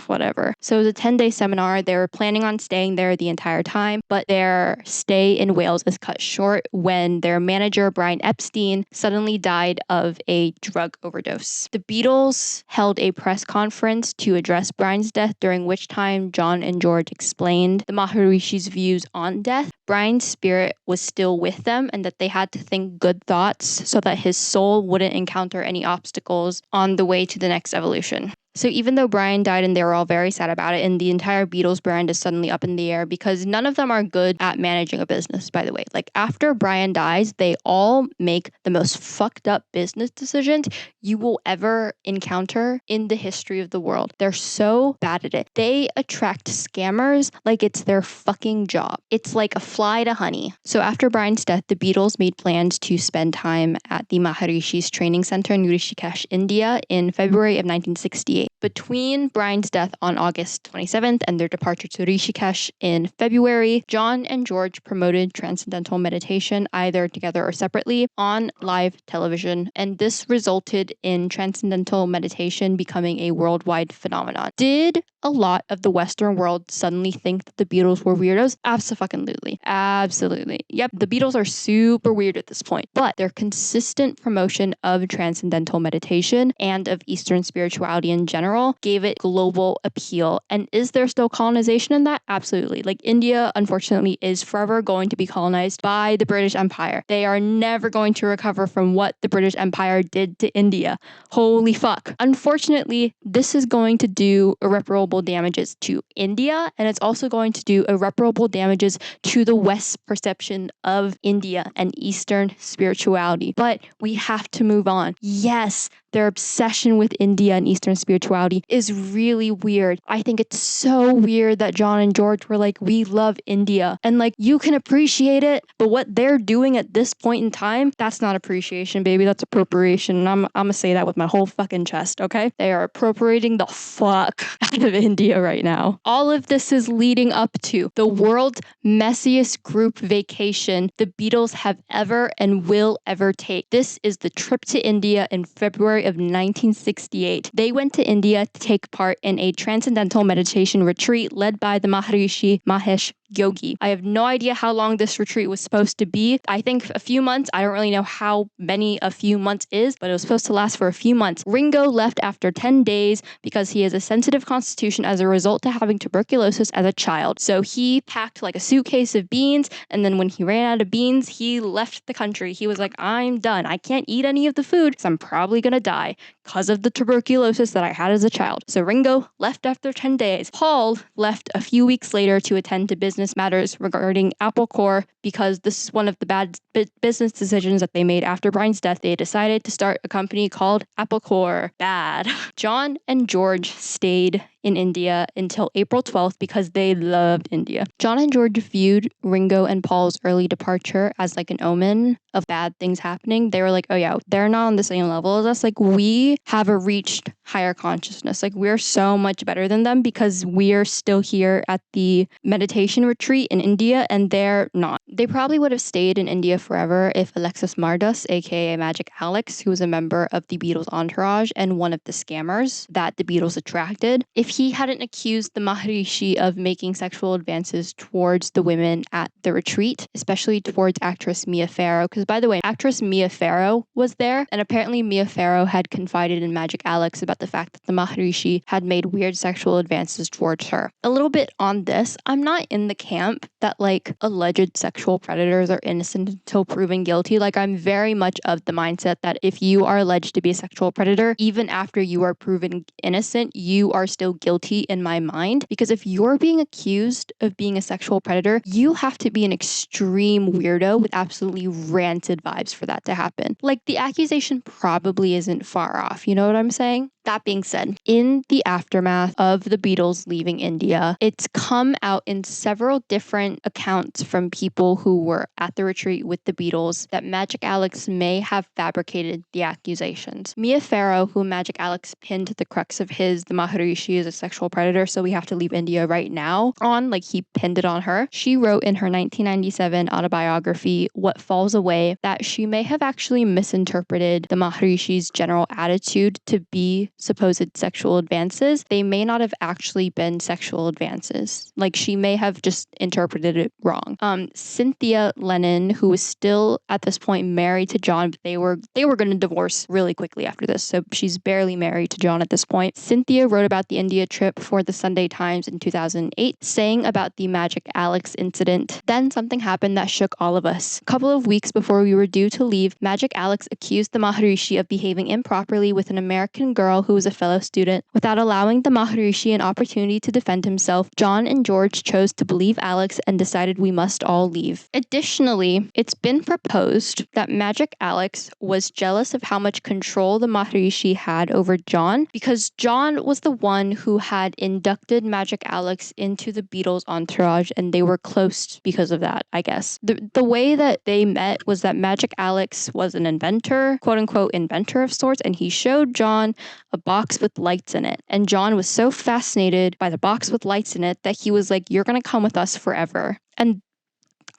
whatever. So it was a 10-day seminar. They were planning on staying there the entire time, but their stay in Wales is cut short when their manager, Brian Epstein, suddenly died of a drug overdose. The Beatles held a press conference to address Brian's death, during which time John and George explained the Maharishi's views on death. Brian's spirit was still with them and that they had to think good thoughts so that his soul wouldn't encounter any obstacles on the way to the next evolution. So even though Brian died and they were all very sad about it, and the entire Beatles brand is suddenly up in the air because none of them are good at managing a business, by the way. After Brian dies, they all make the most fucked up business decisions you will ever encounter in the history of the world. They're so bad at it. They attract scammers like it's their fucking job. It's like a fly to honey. So after Brian's death, the Beatles made plans to spend time at the Maharishi's training center in Rishikesh, India in February of 1968. Between Brian's death on August 27th and their departure to Rishikesh in February, John and George promoted transcendental meditation either together or separately on live television, and this resulted in transcendental meditation becoming a worldwide phenomenon. Did a lot of the Western world suddenly think that the Beatles were weirdos? Absolutely. Absolutely. Yep, the Beatles are super weird at this point, but their consistent promotion of transcendental meditation and of Eastern spirituality in general gave it global appeal. And is there still colonization in that? Absolutely. India, unfortunately, is forever going to be colonized by the British Empire. They are never going to recover from what the British Empire did to India. Holy fuck. Unfortunately, this is going to do irreparable damages to India, and it's also going to do irreparable damages to the West's perception of India and Eastern spirituality. But we have to move on. Yes, their obsession with India and Eastern spirituality is really weird. I think it's so weird that John and George were like, we love India. And you can appreciate it, but what they're doing at this point in time, that's not appreciation, baby. That's appropriation. And I'm gonna say that with my whole fucking chest, okay? They are appropriating the fuck out of India right now. All of this is leading up to the world's messiest group vacation the Beatles have ever and will ever take. This is the trip to India in February of 1968. They went to India to take part in a transcendental meditation retreat led by the Maharishi Mahesh Yogi. I have no idea how long this retreat was supposed to be. I think a few months. I don't really know how many a few months is, but it was supposed to last for a few months. Ringo left after 10 days because he has a sensitive constitution as a result to having tuberculosis as a child. So he packed a suitcase of beans, and then when he ran out of beans, he left the country. He was like, I'm done. I can't eat any of the food because I'm probably gonna die because of the tuberculosis that I had as a child. So Ringo left after 10 days. Paul left a few weeks later to attend to business matters regarding Apple Corps because this is one of the bad business decisions that they made after Brian's death. They decided to start a company called Apple Corps. Bad. John and George stayed in India until April 12th because they loved India. John and George viewed Ringo and Paul's early departure as an omen of bad things happening. They were like, oh yeah, they're not on the same level as us. We have reached higher consciousness. We're so much better than them because we're still here at the meditation retreat in India and they're not. They probably would have stayed in India forever if Alexis Mardas, aka Magic Alex, who was a member of the Beatles entourage and one of the scammers that the Beatles attracted, if he hadn't accused the Maharishi of making sexual advances towards the women at the retreat, especially towards actress Mia Farrow. Because, by the way, actress Mia Farrow was there, and apparently Mia Farrow had confided in Magic Alex about the fact that the Maharishi had made weird sexual advances towards her. A little bit on this, I'm not in the camp that like alleged sexual predators are innocent until proven guilty. Like, I'm very much of the mindset that if you are alleged to be a sexual predator, even after you are proven innocent, you are still guilty in my mind. Because if you're being accused of being a sexual predator, you have to be an extreme weirdo with absolutely rancid vibes for that to happen. Like, the accusation probably isn't far off. You know what I'm saying? That being said, in the aftermath of the Beatles leaving India, it's come out in several different accounts from people who were at the retreat with the Beatles that Magic Alex may have fabricated the accusations. Mia Farrow, who Magic Alex pinned the crux of the Maharishi is a sexual predator, so we have to leave India right now on, like he pinned it on her. She wrote in her 1997 autobiography, What Falls Away, that she may have actually misinterpreted the Maharishi's general attitude to be supposed sexual advances. They may not have actually been sexual advances. Like, she may have just interpreted it wrong. Cynthia Lennon, who was still at this point married to John, but they were going to divorce really quickly after this, so she's barely married to John at this point. Cynthia wrote about the India trip for the Sunday Times in 2008, saying about the Magic Alex incident, then something happened that shook all of us. A couple of weeks before we were due to leave, Magic Alex accused the Maharishi of behaving improperly with an American girl who was a fellow student. Without allowing the Maharishi an opportunity to defend himself, John and George chose to believe Alex and decided we must all leave. Additionally, it's been proposed that Magic Alex was jealous of how much control the Maharishi had over John, because John was the one who had inducted Magic Alex into the Beatles entourage, and they were close because of that, I guess. The way that they met was that Magic Alex was an inventor, quote unquote inventor of sorts, and he showed John a box with lights in it. And John was so fascinated by the box with lights in it that he was like, you're going to come with us forever. And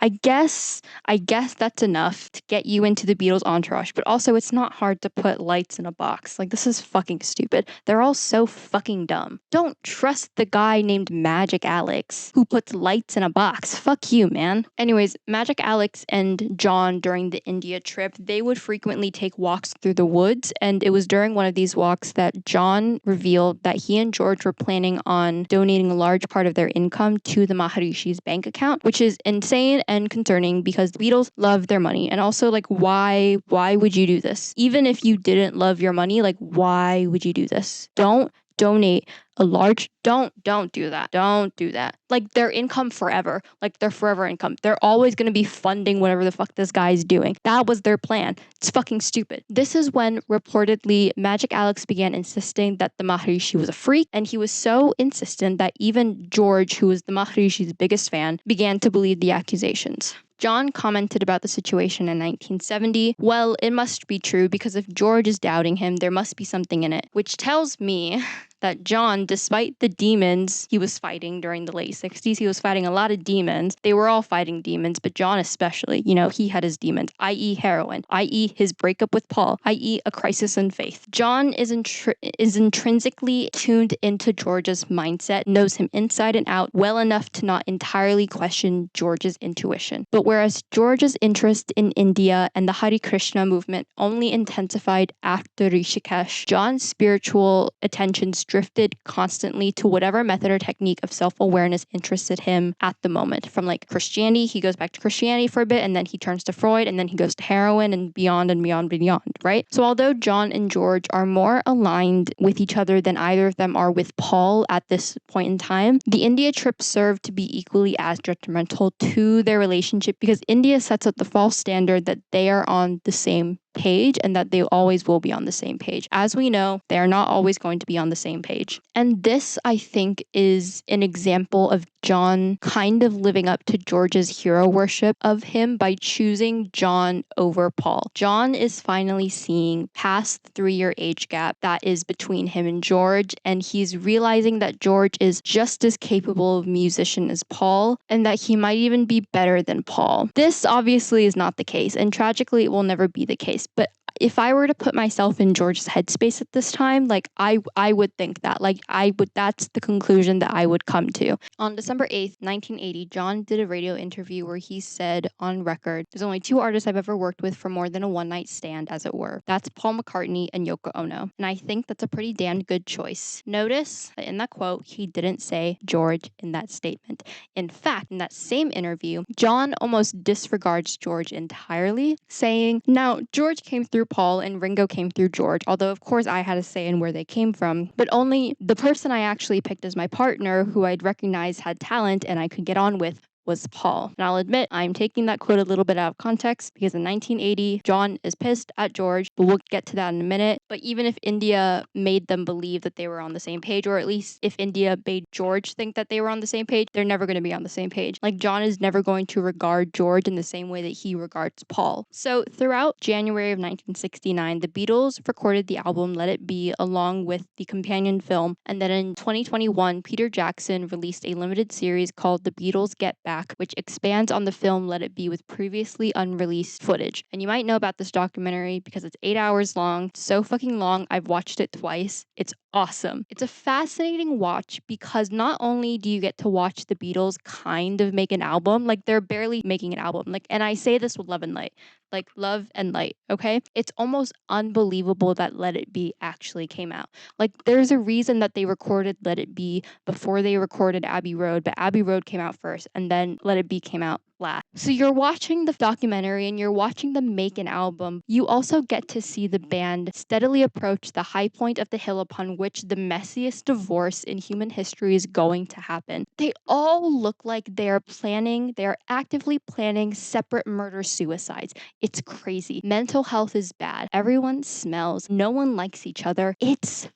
I guess that's enough to get you into the Beatles entourage, but also it's not hard to put lights in a box. Like, this is fucking stupid. They're all so fucking dumb. Don't trust the guy named Magic Alex who puts lights in a box. Fuck you, man. Anyways, Magic Alex and John during the India trip, they would frequently take walks through the woods, and it was during one of these walks that John revealed that he and George were planning on donating a large part of their income to the Maharishi's bank account, which is insane and concerning because the Beatles love their money. And also, like, why would you do this? Even if you didn't love your money, like, why would you do this? Don't donate a large, don't do that. Don't do that. Like, their income forever, like their forever income. They're always going to be funding whatever the fuck this guy's doing. That was their plan. It's fucking stupid. This is when reportedly Magic Alex began insisting that the Maharishi was a freak, and he was so insistent that even George, who was the Maharishi's biggest fan, began to believe the accusations. John commented about the situation in 1970. Well, it must be true because if George is doubting him, there must be something in it. Which tells me that John, despite the demons he was fighting during the late 60s, he was fighting a lot of demons. They were all fighting demons, but John especially, he had his demons, i.e. heroin, i.e. his breakup with Paul, i.e. a crisis in faith. John is intrinsically tuned into George's mindset, knows him inside and out well enough to not entirely question George's intuition. But whereas George's interest in India and the Hare Krishna movement only intensified after Rishikesh, John's spiritual attentions drifted constantly to whatever method or technique of self-awareness interested him at the moment. From like Christianity, he goes back to Christianity for a bit, and then he turns to Freud, and then he goes to heroin and beyond, right? So although John and George are more aligned with each other than either of them are with Paul at this point in time, the India trip served to be equally as detrimental to their relationship because India sets up the false standard that they are on the same page and that they always will be on the same page. As we know, they are not always going to be on the same page. And this, I think, is an example of John kind of living up to George's hero worship of him by choosing John over Paul. John is finally seeing past the 3-year age gap that is between him and George, and he's realizing that George is just as capable of musician as Paul, and that he might even be better than Paul. This obviously is not the case, and tragically it will never be the case, but if I were to put myself in George's headspace at this time, like I would think that. Like that's the conclusion that I would come to. On December 8th, 1980, John did a radio interview where he said on record, "There's only two artists I've ever worked with for more than a one-night stand, as it were. That's Paul McCartney and Yoko Ono. And I think that's a pretty damn good choice." Notice that in that quote, he didn't say George in that statement. In fact, in that same interview, John almost disregards George entirely, saying, "Now, George came through Paul and Ringo came through George, although of course I had a say in where they came from, but only the person I actually picked as my partner, who I'd recognize had talent and I could get on with, was Paul." And I'll admit, I'm taking that quote a little bit out of context because in 1980, John is pissed at George, but we'll get to that in a minute. But even if India made them believe that they were on the same page, or at least if India made George think that they were on the same page, they're never going to be on the same page. Like, John is never going to regard George in the same way that he regards Paul. So throughout January of 1969, the Beatles recorded the album Let It Be along with the companion film, and then in 2021, Peter Jackson released a limited series called The Beatles Get Back, which expands on the film Let It Be with previously unreleased footage. And you might know about this documentary because it's 8 hours long, so fucking long, I've watched it twice. It's awesome. It's a fascinating watch because not only do you get to watch the Beatles kind of make an album, like they're barely making an album, like, and I say this with love and light, like love and light, okay? It's almost unbelievable that Let It Be actually came out. Like, there's a reason that they recorded Let It Be before they recorded Abbey Road, but Abbey Road came out first and then Let It Be came out last. So you're watching the documentary and you're watching them make an album. You also get to see the band steadily approach the high point of the hill upon which the messiest divorce in human history is going to happen. They all look like they're actively planning separate murder-suicides. It's crazy. Mental health is bad. Everyone smells. No one likes each other. It's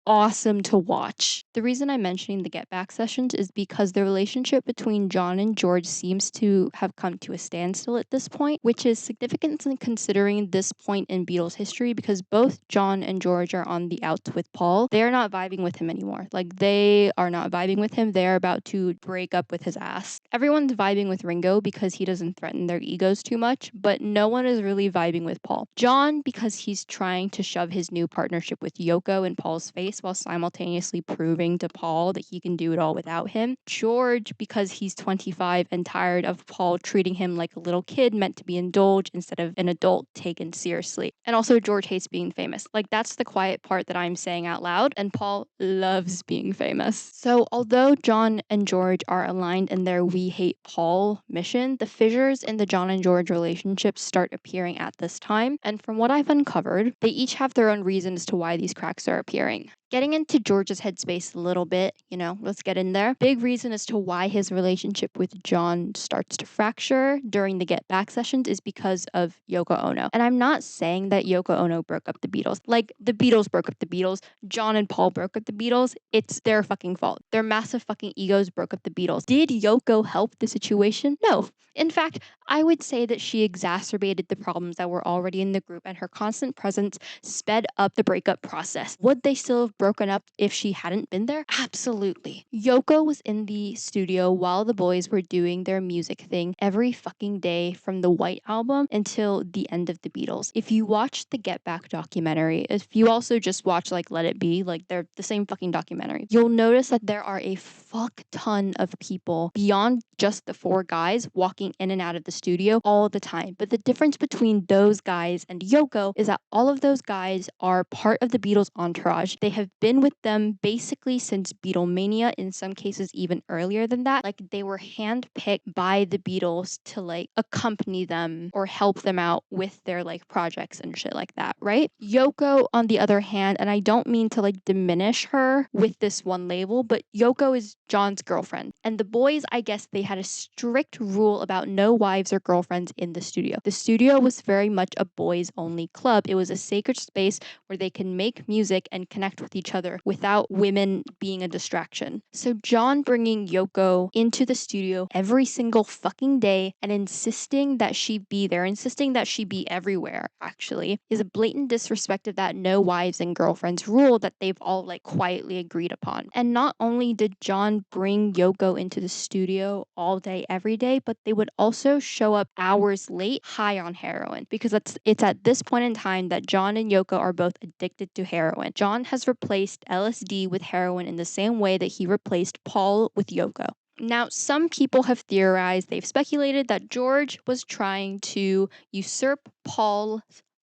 awesome to watch. The reason I'm mentioning the Get Back sessions is because the relationship between John and George seems to have come to a standstill at this point, which is significant considering this point in Beatles history because both John and George are on the outs with Paul. They're not vibing with him anymore. Like, they are not vibing with him. They're about to break up with his ass. Everyone's vibing with Ringo because he doesn't threaten their egos too much, but no one is really vibing with Paul. John, because he's trying to shove his new partnership with Yoko in Paul's face while simultaneously proving to Paul that he can do it all without him. George, because he's 25 and tired of Paul treating him like a little kid meant to be indulged instead of an adult taken seriously. And also, George hates being famous. Like, that's the quiet part that I'm saying out loud, and Paul loves being famous. So although John and George are aligned in their "we hate Paul" mission, the fissures in the John and George relationship start appearing at this time. And from what I've uncovered, they each have their own reasons as to why these cracks are appearing. Getting into George's headspace a little bit, let's get in there. Big reason as to why his relationship with John starts to fracture during the Get Back sessions is because of Yoko Ono. And I'm not saying that Yoko Ono broke up the Beatles. Like, the Beatles broke up the Beatles. John and Paul broke up the Beatles. It's their fucking fault. Their massive fucking egos broke up the Beatles. Did Yoko help the situation? No. In fact, I would say that she exacerbated the problems that were already in the group, and her constant presence sped up the breakup process. Would they still have broken up if she hadn't been there? Absolutely. Yoko was in the studio while the boys were doing their music thing every fucking day from the White Album until the end of the Beatles. If you watch the Get Back documentary, if you also just watch like Let It Be, like they're the same fucking documentary, you'll notice that there are a fuck ton of people beyond just the four guys walking in and out of the studio all the time. But the difference between those guys and Yoko is that all of those guys are part of the Beatles entourage. They have been with them basically since Beatlemania, in some cases even earlier than that. Like, they were handpicked by the Beatles to like accompany them or help them out with their like projects and shit like that, right? Yoko, on the other hand, and I don't mean to like diminish her with this one label, but Yoko is John's girlfriend. And the boys, I guess they had a strict rule about no wives or girlfriends in the studio. The studio was very much a boys only club. It was a sacred space where they can make music and connect with each each other without women being a distraction. So John bringing Yoko into the studio every single fucking day and insisting that she be there, insisting that she be everywhere, actually, is a blatant disrespect of that no wives and girlfriends rule that they've all like quietly agreed upon. And not only did John bring Yoko into the studio all day, every day, but they would also show up hours late high on heroin, because it's at this point in time that John and Yoko are both addicted to heroin. John has replaced LSD with heroin in the same way that he replaced Paul with Yoko. Now, some people have theorized, they've speculated that George was trying to usurp Paul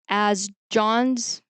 as John's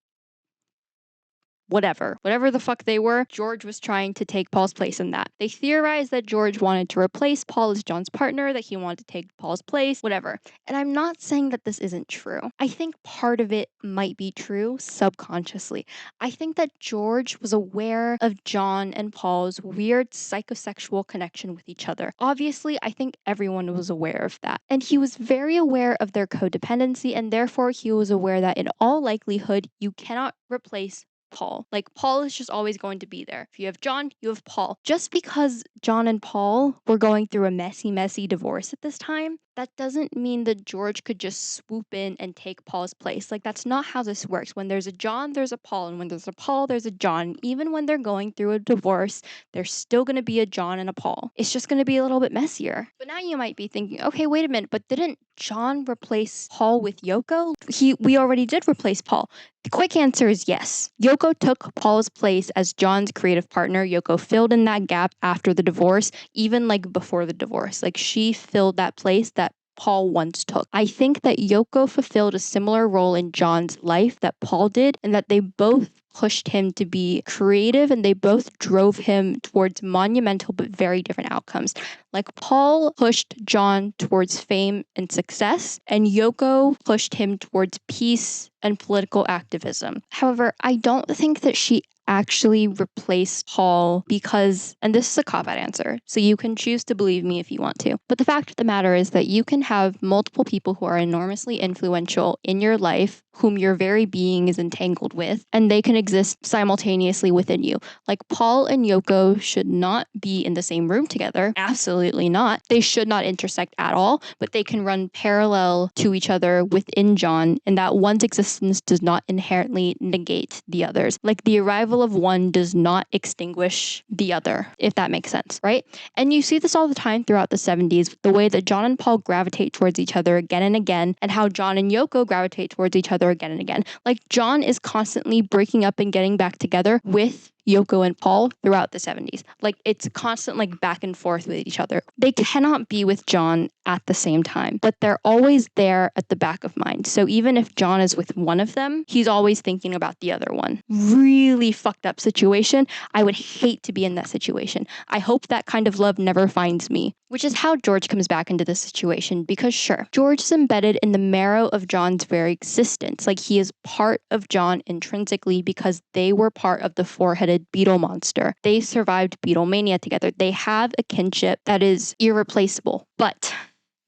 whatever the fuck they were. George was trying to take Paul's place in that. They theorized that George wanted to replace Paul as John's partner, that he wanted to take Paul's place, whatever. And I'm not saying that this isn't true. I think part of it might be true subconsciously. I think that George was aware of John and Paul's weird psychosexual connection with each other. Obviously, I think everyone was aware of that. And he was very aware of their codependency, and therefore he was aware that in all likelihood, you cannot replace Paul. Like, Paul is just always going to be there. If you have John, you have Paul. Just because John and Paul were going through a messy divorce at this time, that doesn't mean that George could just swoop in and take Paul's place. Like, that's not how this works. When there's a John, there's a Paul. And when there's a Paul, there's a John. Even when they're going through a divorce, there's still going to be a John and a Paul. It's just going to be a little bit messier. But now you might be thinking, okay, wait a minute, but didn't John replace Paul with Yoko? We already did replace Paul. The quick answer is yes. Yoko took Paul's place as John's creative partner. Yoko filled in that gap after the divorce, even like before the divorce. Like, she filled that place that Paul once took. I think that Yoko fulfilled a similar role in John's life that Paul did, and that they both pushed him to be creative, and they both drove him towards monumental but very different outcomes. Like, Paul pushed John towards fame and success, and Yoko pushed him towards peace and political activism. However, I don't think that she actually replaced Paul because, and this is a cop-out answer, so you can choose to believe me if you want to, but the fact of the matter is that you can have multiple people who are enormously influential in your life, whom your very being is entangled with, and they can exist simultaneously within you. Like, Paul and Yoko should not be in the same room together. Absolutely not. They should not intersect at all, but they can run parallel to each other within John, and that one's existence does not inherently negate the other's. Like, the arrival of one does not extinguish the other, if that makes sense, right? And you see this all the time throughout the 70s, the way that John and Paul gravitate towards each other again and again, and how John and Yoko gravitate towards each other again and again. Like, John is constantly breaking up and getting back together with Yoko and Paul throughout the 70s. Like, it's constant, like, back and forth with each other. They cannot be with John at the same time, but they're always there at the back of mind. So even if John is with one of them, he's always thinking about the other one. Really fucked up situation. I would hate to be in that situation. I hope that kind of love never finds me, which is how George comes back into this situation, because sure, George is embedded in the marrow of John's very existence. Like, he is part of John intrinsically because they were part of the four-headed beetle monster. They survived Beatlemania together. They have a kinship that is irreplaceable, but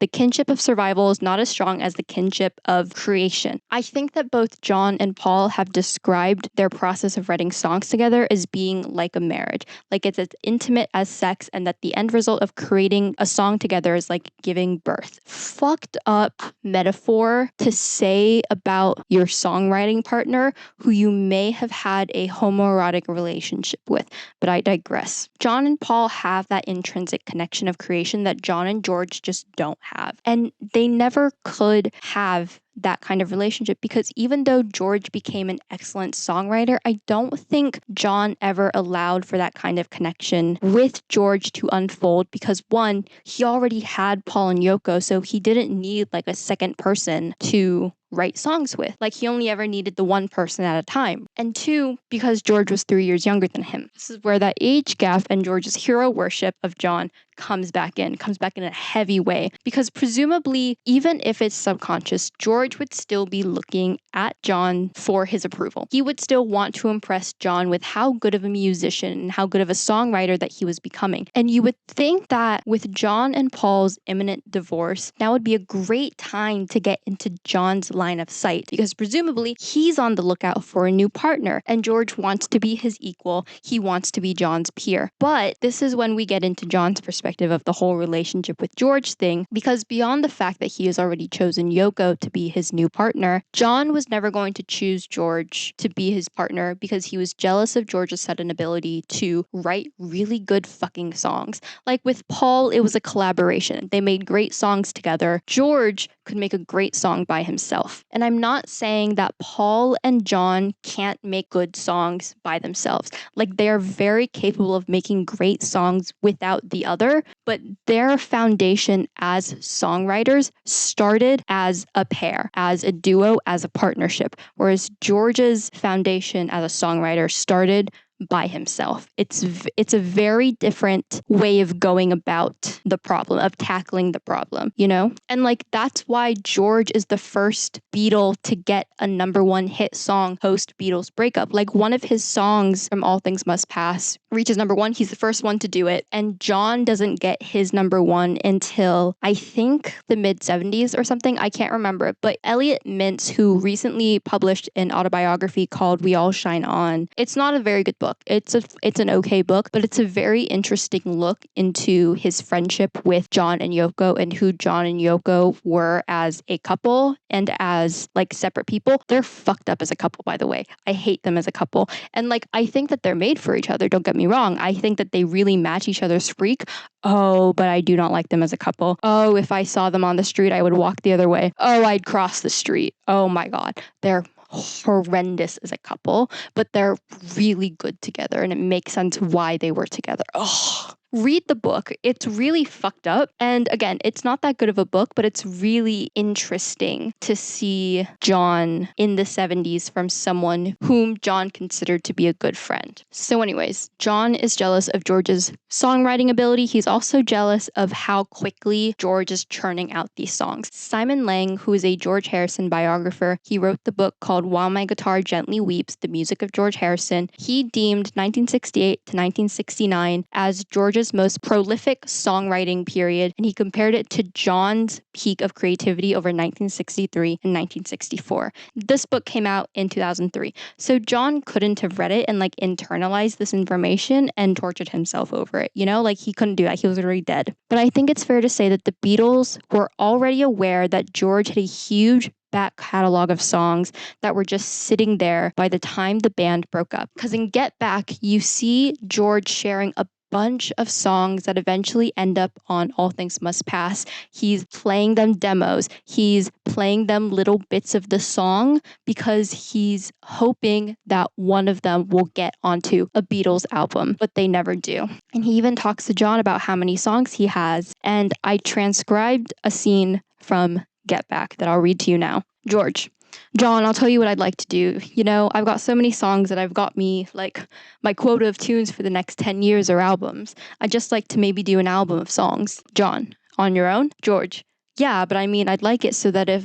the kinship of survival is not as strong as the kinship of creation. I think that both John and Paul have described their process of writing songs together as being like a marriage. Like, it's as intimate as sex, and that the end result of creating a song together is like giving birth. Fucked up metaphor to say about your songwriting partner who you may have had a homoerotic relationship with, but I digress. John and Paul have that intrinsic connection of creation that John and George just don't have. And they never could have that kind of relationship, because even though George became an excellent songwriter, I don't think John ever allowed for that kind of connection with George to unfold, because one, he already had Paul and Yoko, so he didn't need like a second person to write songs with. Like, he only ever needed the one person at a time. And two, because George was 3 years younger than him. This is where that age gap and George's hero worship of John comes back in a heavy way. Because presumably, even if it's subconscious, George George would still be looking at John for his approval. He would still want to impress John with how good of a musician and how good of a songwriter that he was becoming. And you would think that with John and Paul's imminent divorce, now would be a great time to get into John's line of sight, because presumably he's on the lookout for a new partner, and George wants to be his equal. He wants to be John's peer. But this is when we get into John's perspective of the whole relationship with George thing, because beyond the fact that he has already chosen Yoko to be his new partner, John was never going to choose George to be his partner because he was jealous of George's sudden ability to write really good fucking songs. Like with Paul, it was a collaboration. They made great songs together. George could make a great song by himself. And I'm not saying that Paul and John can't make good songs by themselves. Like, they are very capable of making great songs without the other, but their foundation as songwriters started as a pair, as a duo, as a partnership, whereas George's foundation as a songwriter started by himself. It's a very different way of going about the problem, of tackling the problem, you know? And like, that's why George is the first Beatle to get a #1 hit song post Beatles breakup. Like, one of his songs from All Things Must Pass reaches #1. He's the first one to do it. And John doesn't get his #1 until I think the mid-70s or something. I can't remember. But Elliot Mintz, who recently published an autobiography called We All Shine On, it's not a very good book. It's an okay book, but it's a very interesting look into his friendship with John and Yoko and who John and Yoko were as a couple and as like separate people. They're fucked up as a couple, by the way. I hate them as a couple. And like, I think that they're made for each other. Don't get me wrong. I think that they really match each other's freak. Oh, but I do not like them as a couple. Oh, if I saw them on the street, I would walk the other way. Oh, I'd cross the street. Oh my God. They're horrendous as a couple, but they're really good together, and it makes sense why they were together. Oh, read the book. It's really fucked up. And again, it's not that good of a book, but it's really interesting to see John in the 70s from someone whom John considered to be a good friend. So anyways, John is jealous of George's songwriting ability. He's also jealous of how quickly George is churning out these songs. Simon Lang, who is a George Harrison biographer, he wrote the book called While My Guitar Gently Weeps, The Music of George Harrison. He deemed 1968 to 1969 as George's most prolific songwriting period, and he compared it to John's peak of creativity over 1963 and 1964. This book came out in 2003, so John couldn't have read it and like internalized this information and tortured himself over it, you know? Like, he couldn't do that. He was already dead. But I think it's fair to say that the Beatles were already aware that George had a huge back catalog of songs that were just sitting there by the time the band broke up. Because in Get Back, you see George sharing a bunch of songs that eventually end up on All Things Must Pass. He's playing them demos. He's playing them little bits of the song because he's hoping that one of them will get onto a Beatles album, but they never do. And he even talks to John about how many songs he has. And I transcribed a scene from Get Back that I'll read to you now. George: John, I'll tell you what I'd like to do. You know, I've got so many songs that I've got me, like, my quota of tunes for the next 10 years or albums. I'd just like to maybe do an album of songs. John: On your own? George: Yeah, but I mean, I'd like it so that if,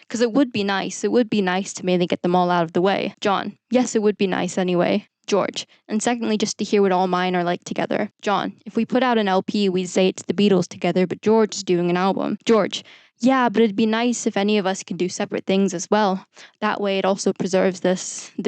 because it would be nice. It would be nice to maybe get them all out of the way. John: Yes, it would be nice anyway. George: And secondly, just to hear what all mine are like together. John: If we put out an LP, we'd say it's the Beatles together, but George is doing an album. George: Yeah, but it'd be nice if any of us could do separate things as well. That way it also preserves the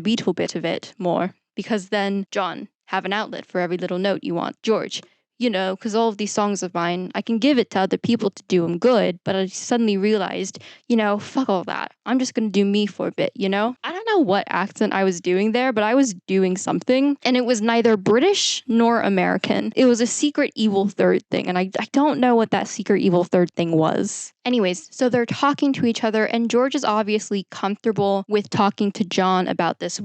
Beatle bit of it more. Because then, John, have an outlet for every little note you want. George: You know, because all of these songs of mine, I can give it to other people to do them good, but I suddenly realized, you know, fuck all that. I'm just going to do me for a bit, you know? I don't know what accent I was doing there, but I was doing something, and it was neither British nor American. It was a secret evil third thing, and I don't know what that secret evil third thing was. Anyways, so they're talking to each other, and George is obviously comfortable with talking to John about this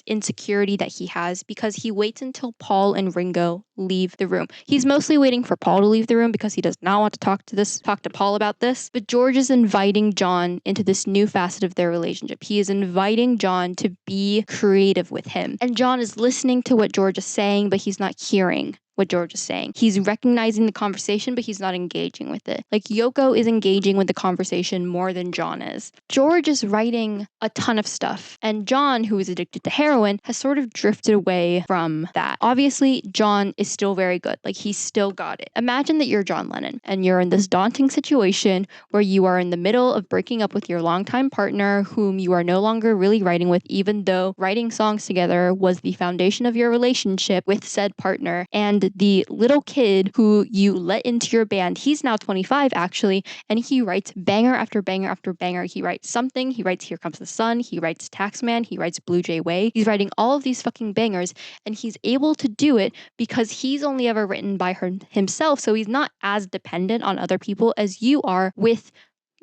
insecurity that he has, because he waits until Paul and Ringo leave the room. He's mostly waiting for Paul to leave the room because he does not want to talk to Paul about this. But George is inviting John into this new facet of their relationship. He is inviting John to be creative with him. And John is listening to what George is saying, but he's not hearing what George is saying. He's recognizing the conversation, but he's not engaging with it. Like, Yoko is engaging with the conversation more than John is. George is writing a ton of stuff, and John, who is addicted to heroin, has sort of drifted away from that. Obviously, John is still very good. Like, he's still got it. Imagine that you're John Lennon, and you're in this daunting situation where you are in the middle of breaking up with your longtime partner, whom you are no longer really writing with, even though writing songs together was the foundation of your relationship with said partner. And the little kid who you let into your band, he's now 25 actually, and he writes banger after banger after banger. He writes Something, he writes Here Comes the Sun, he writes Taxman, he writes Blue Jay Way. He's writing all of these fucking bangers, and he's able to do it because he's only ever written by himself, so he's not as dependent on other people as you are with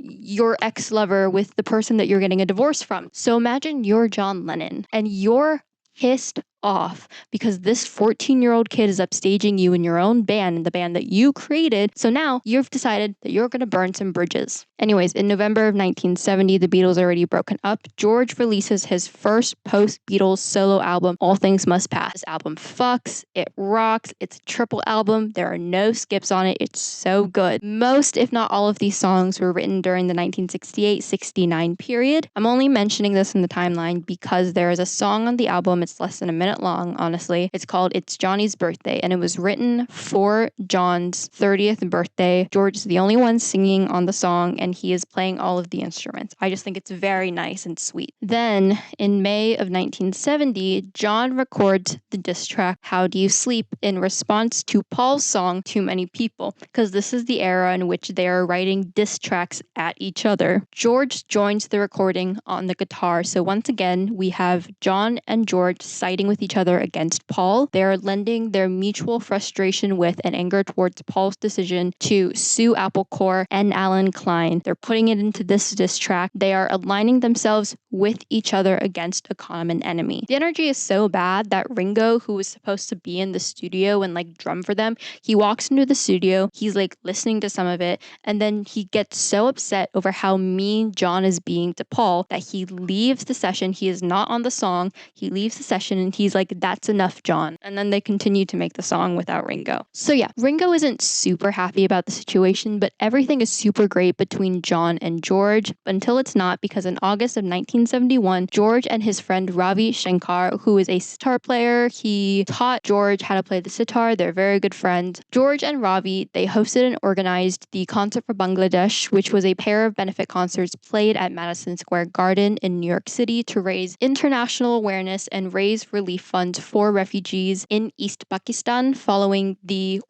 your ex-lover, with the person that you're getting a divorce from. So imagine you're John Lennon and you're pissed off because this 14-year-old kid is upstaging you in your own band, in the band that you created. So now you've decided that you're going to burn some bridges. Anyways, in November of 1970, the Beatles are already broken up. George releases his first post-Beatles solo album, All Things Must Pass. This album fucks, it rocks, it's a triple album, there are no skips on it, it's so good. Most, if not all of these songs were written during the 1968-69 period. I'm only mentioning this in the timeline because there is a song on the album, it's less than a minute long, honestly. It's called It's Johnny's Birthday, and it was written for John's 30th birthday. George is the only one singing on the song, and he is playing all of the instruments. I just think it's very nice and sweet. Then, in May of 1970, John records the diss track How Do You Sleep in response to Paul's song Too Many People, because this is the era in which they are writing diss tracks at each other. George joins the recording on the guitar, so once again, we have John and George siding with each other against Paul. They're lending their mutual frustration with and anger towards Paul's decision to sue Apple Corps and Alan Klein. They're putting it into this diss track. They are aligning themselves with each other against a common enemy. The energy is so bad that Ringo, who was supposed to be in the studio and like drum for them, he walks into the studio, he's like listening to some of it, and then he gets so upset over how mean John is being to Paul that he leaves the session. He is not on the song. He leaves the session and he's like, that's enough, John. And then they continue to make the song without Ringo. So yeah, Ringo isn't super happy about the situation, but everything is super great between John and George until it's not, because in August of 1971, George and his friend Ravi Shankar, who is a sitar player, he taught George how to play the sitar. They're very good friends. George and Ravi, they hosted and organized the Concert for Bangladesh, which was a pair of benefit concerts played at Madison Square Garden in New York City to raise international awareness and raise relief funds for refugees in East Pakistan during the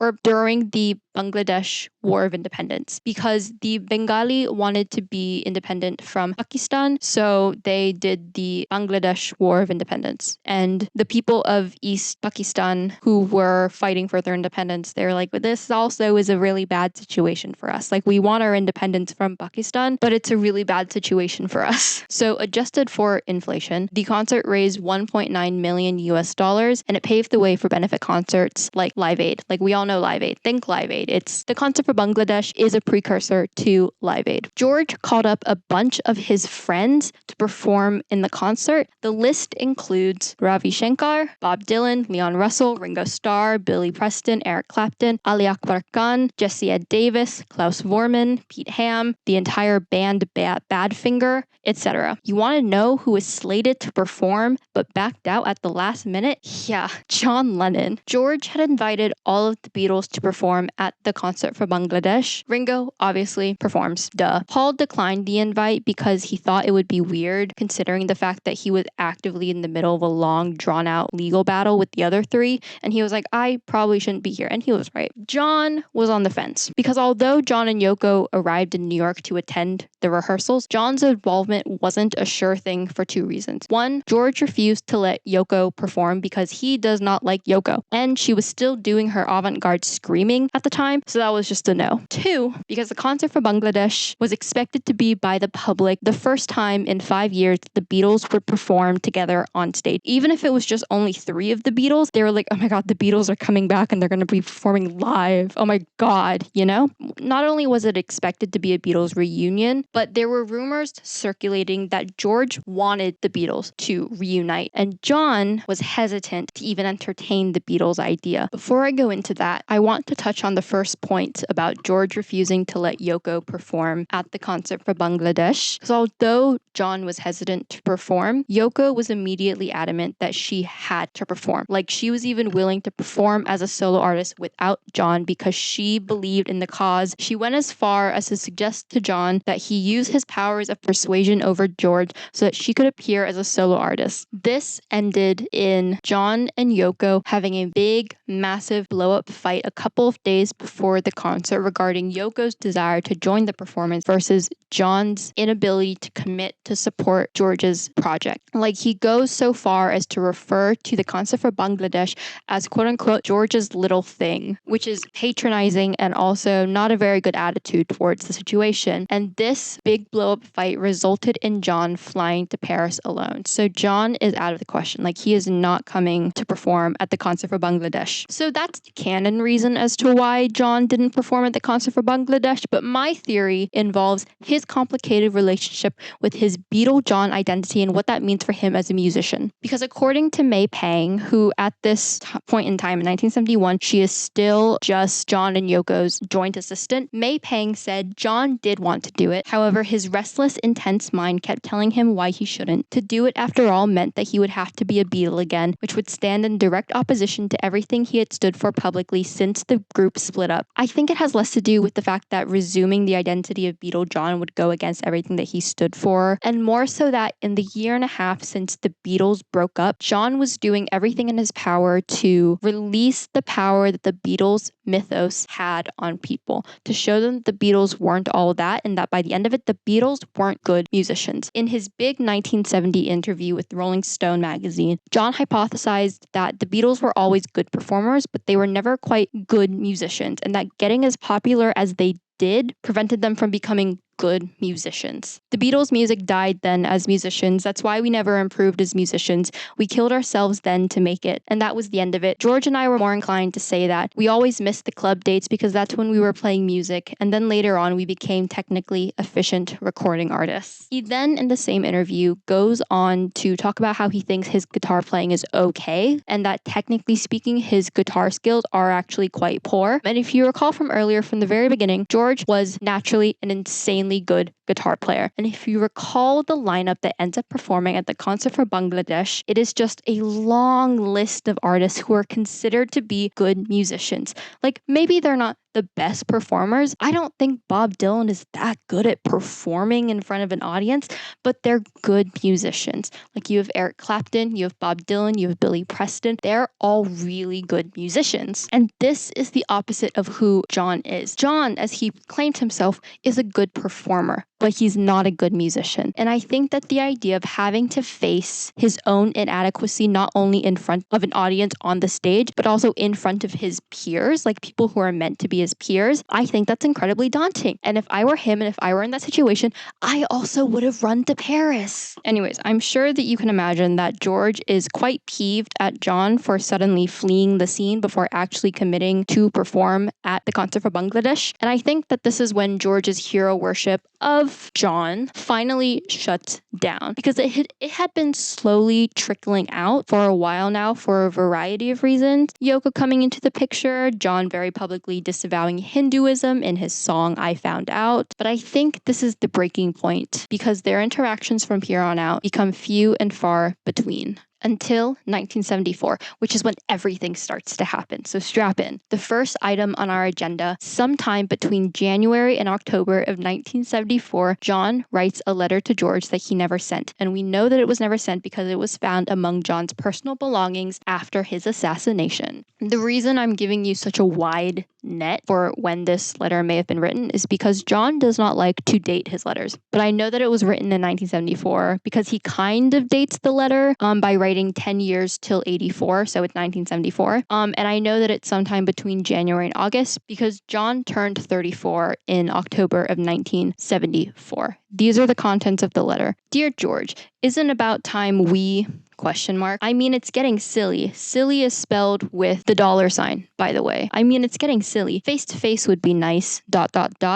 Bangladesh War of Independence, because the Bengali wanted to be independent from Pakistan, so they did the Bangladesh War of Independence. And the people of East Pakistan who were fighting for their independence, they were like, but this also is a really bad situation for us. Like, we want our independence from Pakistan, but it's a really bad situation for us. So adjusted for inflation, the concert raised 1.9 million US dollars, and it paved the way for benefit concerts like Live Aid. Like, we all know Live Aid. Think Live Aid. It's the Concert for Bangladesh is a precursor to Live Aid. George called up a bunch of his friends to perform in the concert. The list includes Ravi Shankar, Bob Dylan, Leon Russell, Ringo Starr, Billy Preston, Eric Clapton, Ali Akbar Khan, Jesse Ed Davis, Klaus Vormann, Pete Ham, the entire band Badfinger, etc. You want to know who was slated to perform but backed out at the last minute? Yeah, John Lennon. George had invited all of the Beatles to perform at the Concert for Bangladesh. Ringo obviously performs, duh. Paul declined the invite because he thought it would be weird considering the fact that he was actively in the middle of a long, drawn-out legal battle with the other three, and he was like, I probably shouldn't be here, and he was right. John was on the fence, because although John and Yoko arrived in New York to attend the rehearsals, John's involvement wasn't a sure thing for two reasons. One, George refused to let Yoko perform because he does not like Yoko, and she was still doing her avant-garde screaming at the time, so that was just a no. 2, because the concert for Bangladesh was expected to be by the public the first time in 5 years the Beatles would perform together on stage. Even if it was just only 3 of the Beatles, they were like, oh my god, the Beatles are coming back and they're going to be performing live. Oh my god, you know? Not only was it expected to be a Beatles reunion, but there were rumors circulating that George wanted the Beatles to reunite, and John was hesitant to even entertain the Beatles idea. Before I go into that, I want to touch on the first point about George refusing to let Yoko perform at the concert for Bangladesh. Because although John was hesitant to perform, Yoko was immediately adamant that she had to perform. Like, she was even willing to perform as a solo artist without John because she believed in the cause. She went as far as to suggest to John that he use his powers of persuasion over George so that she could appear as a solo artist. This ended in John and Yoko having a big, massive blow-up fight a couple of days before the concert regarding Yoko's desire to join the performance versus John's inability to commit to support George's project. Like, he goes so far as to refer to the concert for Bangladesh as quote-unquote George's little thing, which is patronizing and also not a very good attitude towards the situation. And this big blow-up fight resulted in John flying to Paris alone. So John is out of the question. Like, he is not coming to perform at the concert for Bangladesh. So that's the canon reason as to why John didn't perform at the concert for Bangladesh. But my theory involves his complicated relationship with his Beatle John identity and what that means for him as a musician. Because according to May Pang, who at this point in time in 1971, she is still just John and Yoko's joint assistant, May Pang said John did want to do it. However, his restless, intense mind kept telling him why he shouldn't. To do it, after all, meant that he would have to be a Beatle again, which would stand in direct opposition to everything he had stood for publicly since the group split up. I think it has less to do with the fact that resuming the identity of Beatle John would go against everything that he stood for, and more so that in the year and a half since the Beatles broke up, John was doing everything in his power to release the power that the Beatles mythos had on people, to show them that the Beatles weren't all that, and that by the end of it, the Beatles weren't good musicians. In his big 1970 interview with Rolling Stone magazine, John hypothesized that the Beatles were always good performers, but they were never quite good musicians, and that getting as popular as they did prevented them from becoming good musicians. The Beatles' music died then as musicians. That's why we never improved as musicians. We killed ourselves then to make it, and that was the end of it. George and I were more inclined to say that we always missed the club dates because that's when we were playing music, and then later on we became technically efficient recording artists. He then, in the same interview, goes on to talk about how he thinks his guitar playing is okay, and that technically speaking, his guitar skills are actually quite poor. And if you recall from earlier, from the very beginning, George was naturally an insanely good guitar player. And if you recall the lineup that ends up performing at the concert for Bangladesh, it is just a long list of artists who are considered to be good musicians. Like, maybe they're not the best performers. I don't think Bob Dylan is that good at performing in front of an audience, but they're good musicians. Like, you have Eric Clapton, you have Bob Dylan, you have Billy Preston. They're all really good musicians. And this is the opposite of who John is. John, as he claimed himself, is a good performer, but he's not a good musician. And I think that the idea of having to face his own inadequacy, not only in front of an audience on the stage, but also in front of his peers, like people who are meant to be his peers, I think that's incredibly daunting. And if I were him and if I were in that situation, I also would have run to Paris. Anyways, I'm sure that you can imagine that George is quite peeved at John for suddenly fleeing the scene before actually committing to perform at the concert for Bangladesh. And I think that this is when George's hero worship of John finally shuts down, because it had been slowly trickling out for a while now for a variety of reasons. Yoko coming into the picture, John very publicly disavowing Hinduism in his song I Found Out. But I think this is the breaking point, because their interactions from here on out become few and far between. Until 1974, which is when everything starts to happen. So strap in. The first item on our agenda, sometime between January and October of 1974, John writes a letter to George that he never sent. And we know that it was never sent because it was found among John's personal belongings after his assassination. The reason I'm giving you such a wide net for when this letter may have been written is because John does not like to date his letters. But I know that it was written in 1974 because he kind of dates the letter by writing writing 10 years till 84, so it's 1974. And I know that it's sometime between January and August because John turned 34 in October of 1974. These are the contents of the letter. Dear George, isn't about time we... ? I mean, it's getting silly. Silly is spelled with the $sign, by the way. I mean, it's getting silly. Face to face would be nice. ...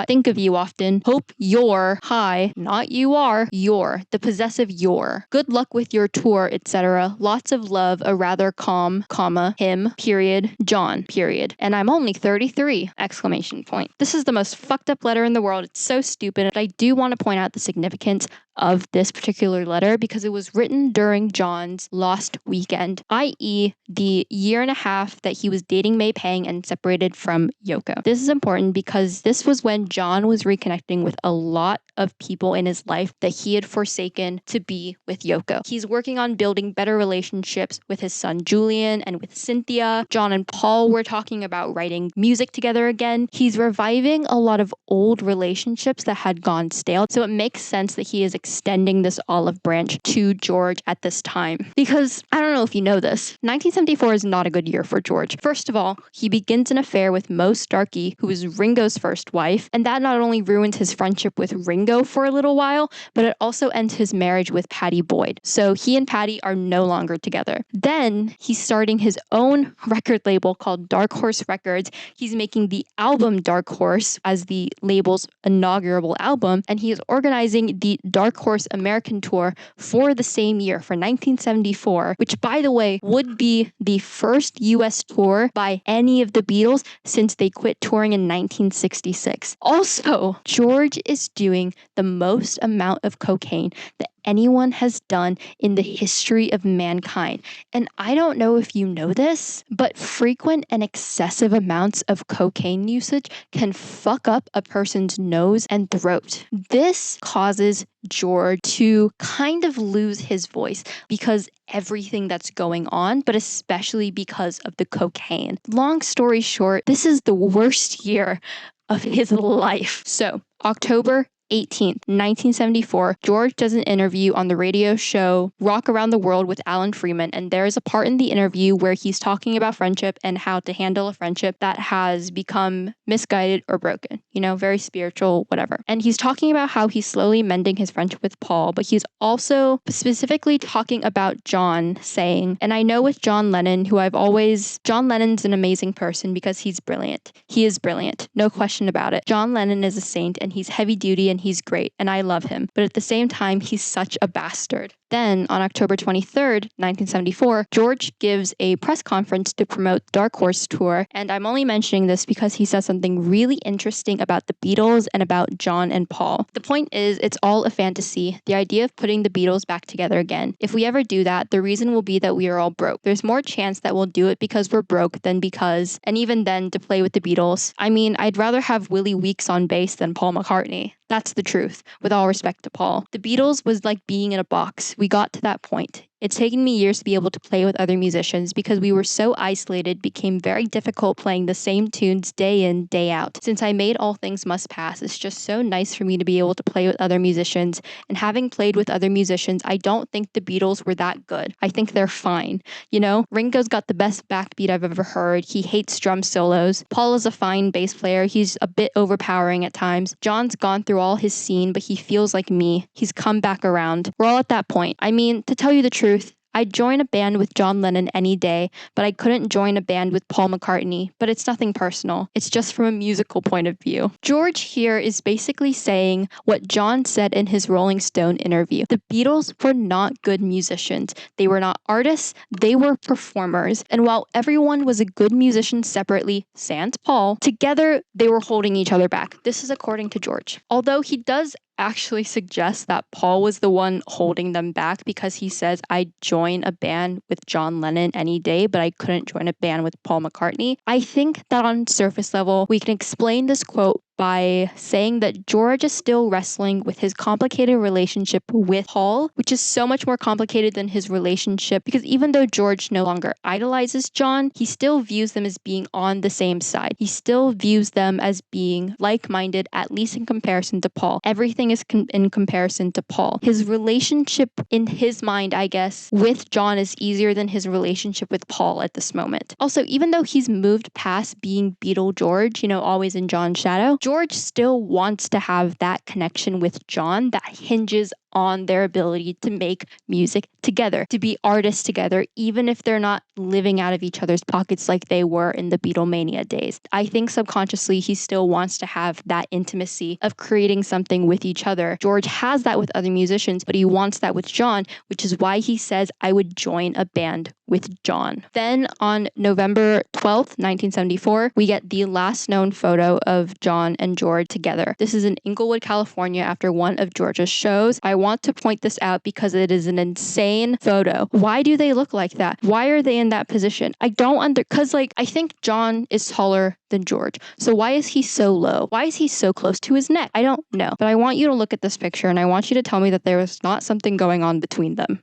Think of you often. Hope you're hi, not you are. You're the possessive your. Good luck with your tour, etc. Lots of love. A rather calm, comma, him, period, John, period. And I'm only 33! Exclamation point. This is the most fucked up letter in the world. It's so stupid. I do want to point out the significance of this particular letter because it was written during John's lost weekend, i.e. the year and a half that he was dating May Pang and separated from Yoko. This is important because this was when John was reconnecting with a lot of people in his life that he had forsaken to be with Yoko. He's working on building better relationships with his son Julian and with Cynthia. John and Paul were talking about writing music together again. He's reviving a lot of old relationships that had gone stale, so it makes sense that he is extending this olive branch to George at this time. Because, I don't know if you know this, 1974 is not a good year for George. First of all, he begins an affair with Mo Starkey, who is Ringo's first wife, and that not only ruins his friendship with Ringo for a little while, but it also ends his marriage with Patty Boyd. So he and Patty are no longer together. Then, he's starting his own record label called Dark Horse Records. He's making the album Dark Horse as the label's inaugural album, and he is organizing the Dark Horse American Tour for the same year, for 1974, which, by the way, would be the first US tour by any of the Beatles since they quit touring in 1966. Also, George is doing the most amount of cocaine that anyone has done in the history of mankind. And I don't know if you know this, but frequent and excessive amounts of cocaine usage can fuck up a person's nose and throat. This causes George to kind of lose his voice because everything that's going on, but especially because of the cocaine. Long story short, this is the worst year of his life. So, October 18th, 1974, George does an interview on the radio show Rock Around the World with Alan Freeman, and there's a part in the interview where he's talking about friendship and how to handle a friendship that has become misguided or broken. You know, very spiritual, whatever. And he's talking about how he's slowly mending his friendship with Paul, but he's also specifically talking about John, saying, and I know with John Lennon, John Lennon's an amazing person because he's brilliant. He is brilliant, no question about it. John Lennon is a saint and he's heavy duty and he's great, and I love him. But at the same time, he's such a bastard. Then, on October 23rd, 1974, George gives a press conference to promote Dark Horse Tour, and I'm only mentioning this because he says something really interesting about the Beatles and about John and Paul. The point is, it's all a fantasy, the idea of putting the Beatles back together again. If we ever do that, the reason will be that we are all broke. There's more chance that we'll do it because we're broke than because, and even then, to play with the Beatles. I mean, I'd rather have Willie Weeks on bass than Paul McCartney. That's the truth, with all respect to Paul. The Beatles was like being in a box. We got to that point. It's taken me years to be able to play with other musicians because we were so isolated, it became very difficult playing the same tunes day in, day out. Since I made All Things Must Pass, it's just so nice for me to be able to play with other musicians. And having played with other musicians, I don't think the Beatles were that good. I think they're fine. You know, Ringo's got the best backbeat I've ever heard. He hates drum solos. Paul is a fine bass player. He's a bit overpowering at times. John's gone through all his scene, but he feels like me. He's come back around. We're all at that point. I mean, to tell you the truth, I'd join a band with John Lennon any day, but I couldn't join a band with Paul McCartney. But it's nothing personal. It's just from a musical point of view. George here is basically saying what John said in his Rolling Stone interview. The Beatles were not good musicians. They were not artists. They were performers. And while everyone was a good musician separately, sans Paul, together they were holding each other back. This is according to George. Although he does actually suggests that Paul was the one holding them back because he says, I'd join a band with John Lennon any day, but I couldn't join a band with Paul McCartney. I think that on surface level, we can explain this quote by saying that George is still wrestling with his complicated relationship with Paul, which is so much more complicated than his relationship, because even though George no longer idolizes John, he still views them as being on the same side. He still views them as being like-minded, at least in comparison to Paul. Everything is in comparison to Paul. His relationship in his mind, I guess, with John is easier than his relationship with Paul at this moment. Also, even though he's moved past being Beatle George, always in John's shadow, George still wants to have that connection with John that hinges on their ability to make music together, to be artists together, even if they're not living out of each other's pockets like they were in the Beatlemania days. I think subconsciously he still wants to have that intimacy of creating something with each other. George has that with other musicians, but he wants that with John, which is why he says, I would join a band with John. Then on November 12th, 1974, we get the last known photo of John and George together. This is in Inglewood, California, after one of George's shows. I want to point this out because it is an insane photo. Why do they look like that? Why are they in that position? I don't because I think John is taller than George. So why is he so low? Why is he so close to his neck? I don't know. But I want you to look at this picture and I want you to tell me that there was not something going on between them.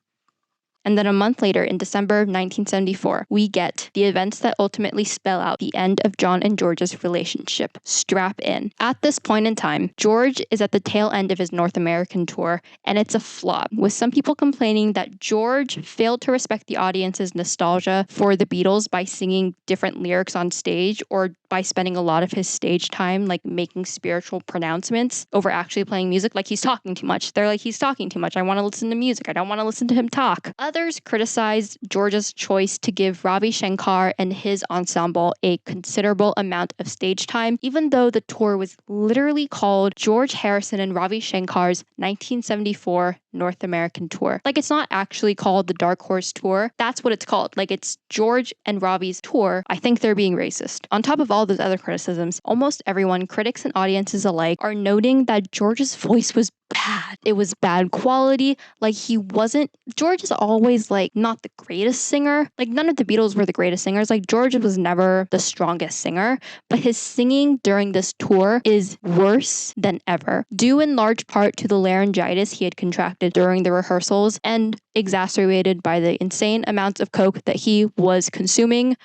And then a month later, in December of 1974, we get the events that ultimately spell out the end of John and George's relationship. Strap in. At this point in time, George is at the tail end of his North American tour, and it's a flop, with some people complaining that George failed to respect the audience's nostalgia for the Beatles by singing different lyrics on stage, or by spending a lot of his stage time making spiritual pronouncements over actually playing music. He's talking too much. They're like, he's talking too much. I want to listen to music. I don't want to listen to him talk. Others criticized George's choice to give Ravi Shankar and his ensemble a considerable amount of stage time, even though the tour was literally called George Harrison and Ravi Shankar's 1974 North American Tour. It's not actually called the Dark Horse Tour. That's what it's called. It's George and Ravi's tour. I think they're being racist. On top of all those other criticisms, almost everyone, critics and audiences alike, are noting that George's voice was bad. It was bad quality. George is always not the greatest singer. None of the Beatles were the greatest singers. George was never the strongest singer, but his singing during this tour is worse than ever, due in large part to the laryngitis he had contracted during the rehearsals and exacerbated by the insane amounts of coke that he was consuming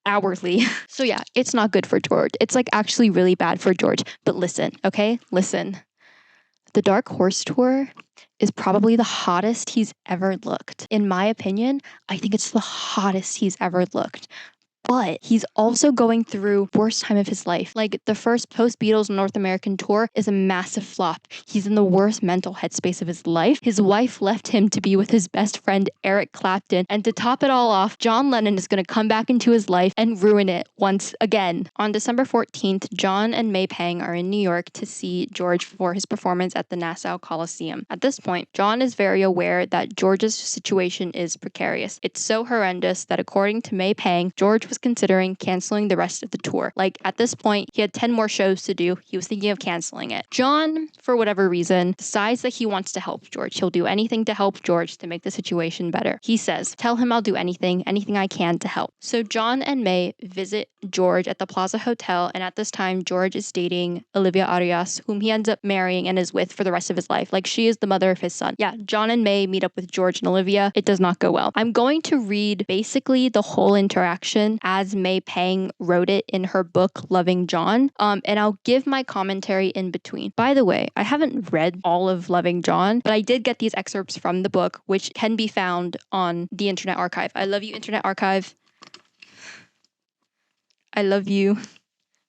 hourly. So yeah, it's not good for George. It's actually really bad for George. But listen, okay? Listen. The Dark Horse Tour is probably the hottest he's ever looked. In my opinion, I think it's the hottest he's ever looked. But he's also going through worst time of his life. The first post-Beatles North American tour is a massive flop. He's in the worst mental headspace of his life. His wife left him to be with his best friend, Eric Clapton. And to top it all off, John Lennon is going to come back into his life and ruin it once again. On December 14th, John and May Pang are in New York to see George for his performance at the Nassau Coliseum. At this point, John is very aware that George's situation is precarious. It's so horrendous that according to May Pang, George was considering canceling the rest of the tour. At this point, he had 10 more shows to do. He was thinking of canceling it. John, for whatever reason, decides that he wants to help George. He'll do anything to help George to make the situation better. He says, tell him I'll do anything I can to help. So John and May visit George at the Plaza Hotel, and at this time, George is dating Olivia Arias, whom he ends up marrying and is with for the rest of his life. She is the mother of his son. Yeah, John and May meet up with George and Olivia. It does not go well. I'm going to read basically the whole interaction as May Pang wrote it in her book, Loving John, and I'll give my commentary in between. By the way, I haven't read all of Loving John, but I did get these excerpts from the book, which can be found on the Internet Archive. I love you, Internet Archive. I love you.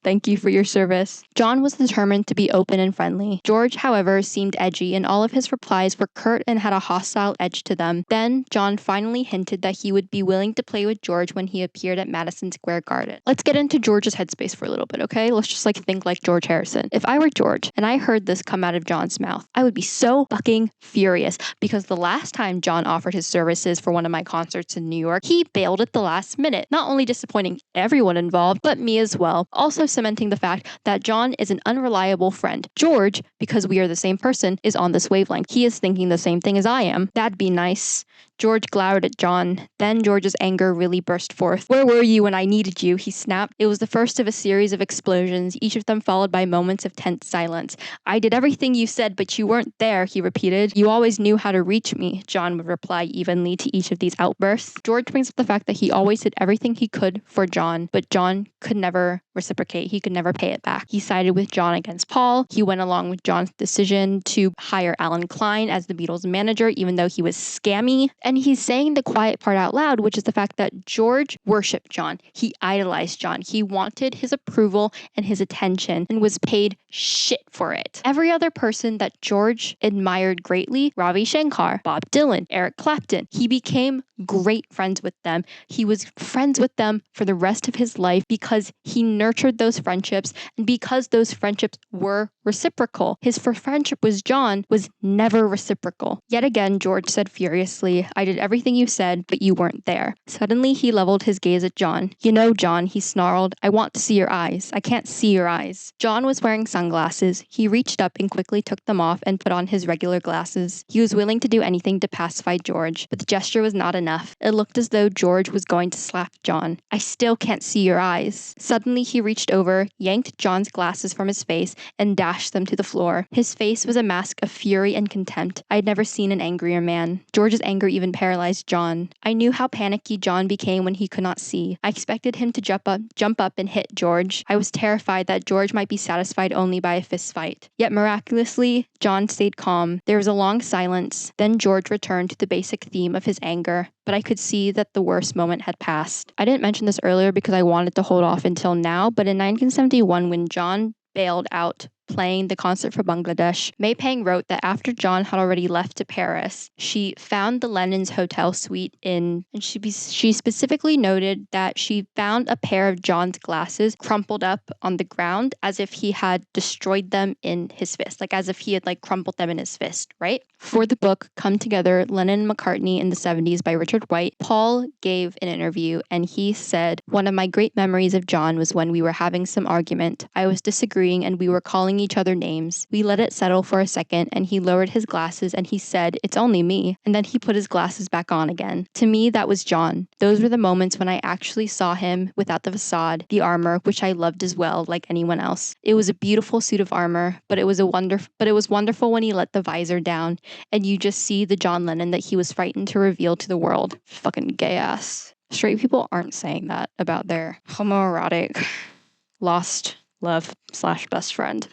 Thank you for your service. John was determined to be open and friendly. George, however, seemed edgy, and all of his replies were curt and had a hostile edge to them. Then, John finally hinted that he would be willing to play with George when he appeared at Madison Square Garden. Let's get into George's headspace for a little bit, okay? Let's just think like George Harrison. If I were George and I heard this come out of John's mouth, I would be so fucking furious, because the last time John offered his services for one of my concerts in New York, he bailed at the last minute, not only disappointing everyone involved, but me as well. Also cementing the fact that John is an unreliable friend. George, because we are the same person, is on this wavelength. He is thinking the same thing as I am. That'd be nice. George glowered at John. Then George's anger really burst forth. "Where were you when I needed you?" he snapped. It was the first of a series of explosions, each of them followed by moments of tense silence. "I did everything you said, but you weren't there," he repeated. "You always knew how to reach me," John would reply evenly to each of these outbursts. George brings up the fact that he always did everything he could for John, but John could never reciprocate. He could never pay it back. He sided with John against Paul. He went along with John's decision to hire Alan Klein as the Beatles manager, even though he was scammy. And he's saying the quiet part out loud, which is the fact that George worshipped John. He idolized John. He wanted his approval and his attention and was paid shit for it. Every other person that George admired greatly, Ravi Shankar, Bob Dylan, Eric Clapton, he became great friends with them. He was friends with them for the rest of his life because he nurtured those friendships and because those friendships were reciprocal. His first friendship with John was never reciprocal. Yet again, George said furiously, "I did everything you said, but you weren't there." Suddenly, he leveled his gaze at John. "You know, John," he snarled, "I want to see your eyes. I can't see your eyes." John was wearing sunglasses. He reached up and quickly took them off and put on his regular glasses. He was willing to do anything to pacify George, but the gesture was not enough. It looked as though George was going to slap John. "I still can't see your eyes." Suddenly, he reached over, yanked John's glasses from his face, and dashed them to the floor. His face was a mask of fury and contempt. I had never seen an angrier man. George's anger even paralyzed John. I knew how panicky John became when he could not see. I expected him to jump up and hit George. I was terrified that George might be satisfied only by a fist fight. Yet miraculously, John stayed calm. There was a long silence. Then George returned to the basic theme of his anger, but I could see that the worst moment had passed. I didn't mention this earlier because I wanted to hold off until now, but in 1971, when John bailed out playing the concert for Bangladesh, May Pang wrote that after John had already left to Paris, she found the Lennon's hotel suite and she specifically noted that she found a pair of John's glasses crumpled up on the ground as if he had destroyed them in his fist, like as if he had crumpled them in his fist, right? For the book Come Together, Lennon and McCartney in the 70s by Richard White, Paul gave an interview and he said, "One of my great memories of John was when we were having some argument. I was disagreeing and we were calling each other names. We let it settle for a second and he lowered his glasses and he said, 'It's only me.' And then he put his glasses back on again. To me, that was John. Those were the moments when I actually saw him without the facade, the armor, which I loved as well, like anyone else. It was a beautiful suit of armor, but it was wonderful when he let the visor down and you just see the John Lennon that he was frightened to reveal to the world." Fucking gay ass. Straight people aren't saying that about their homoerotic lost love / best friend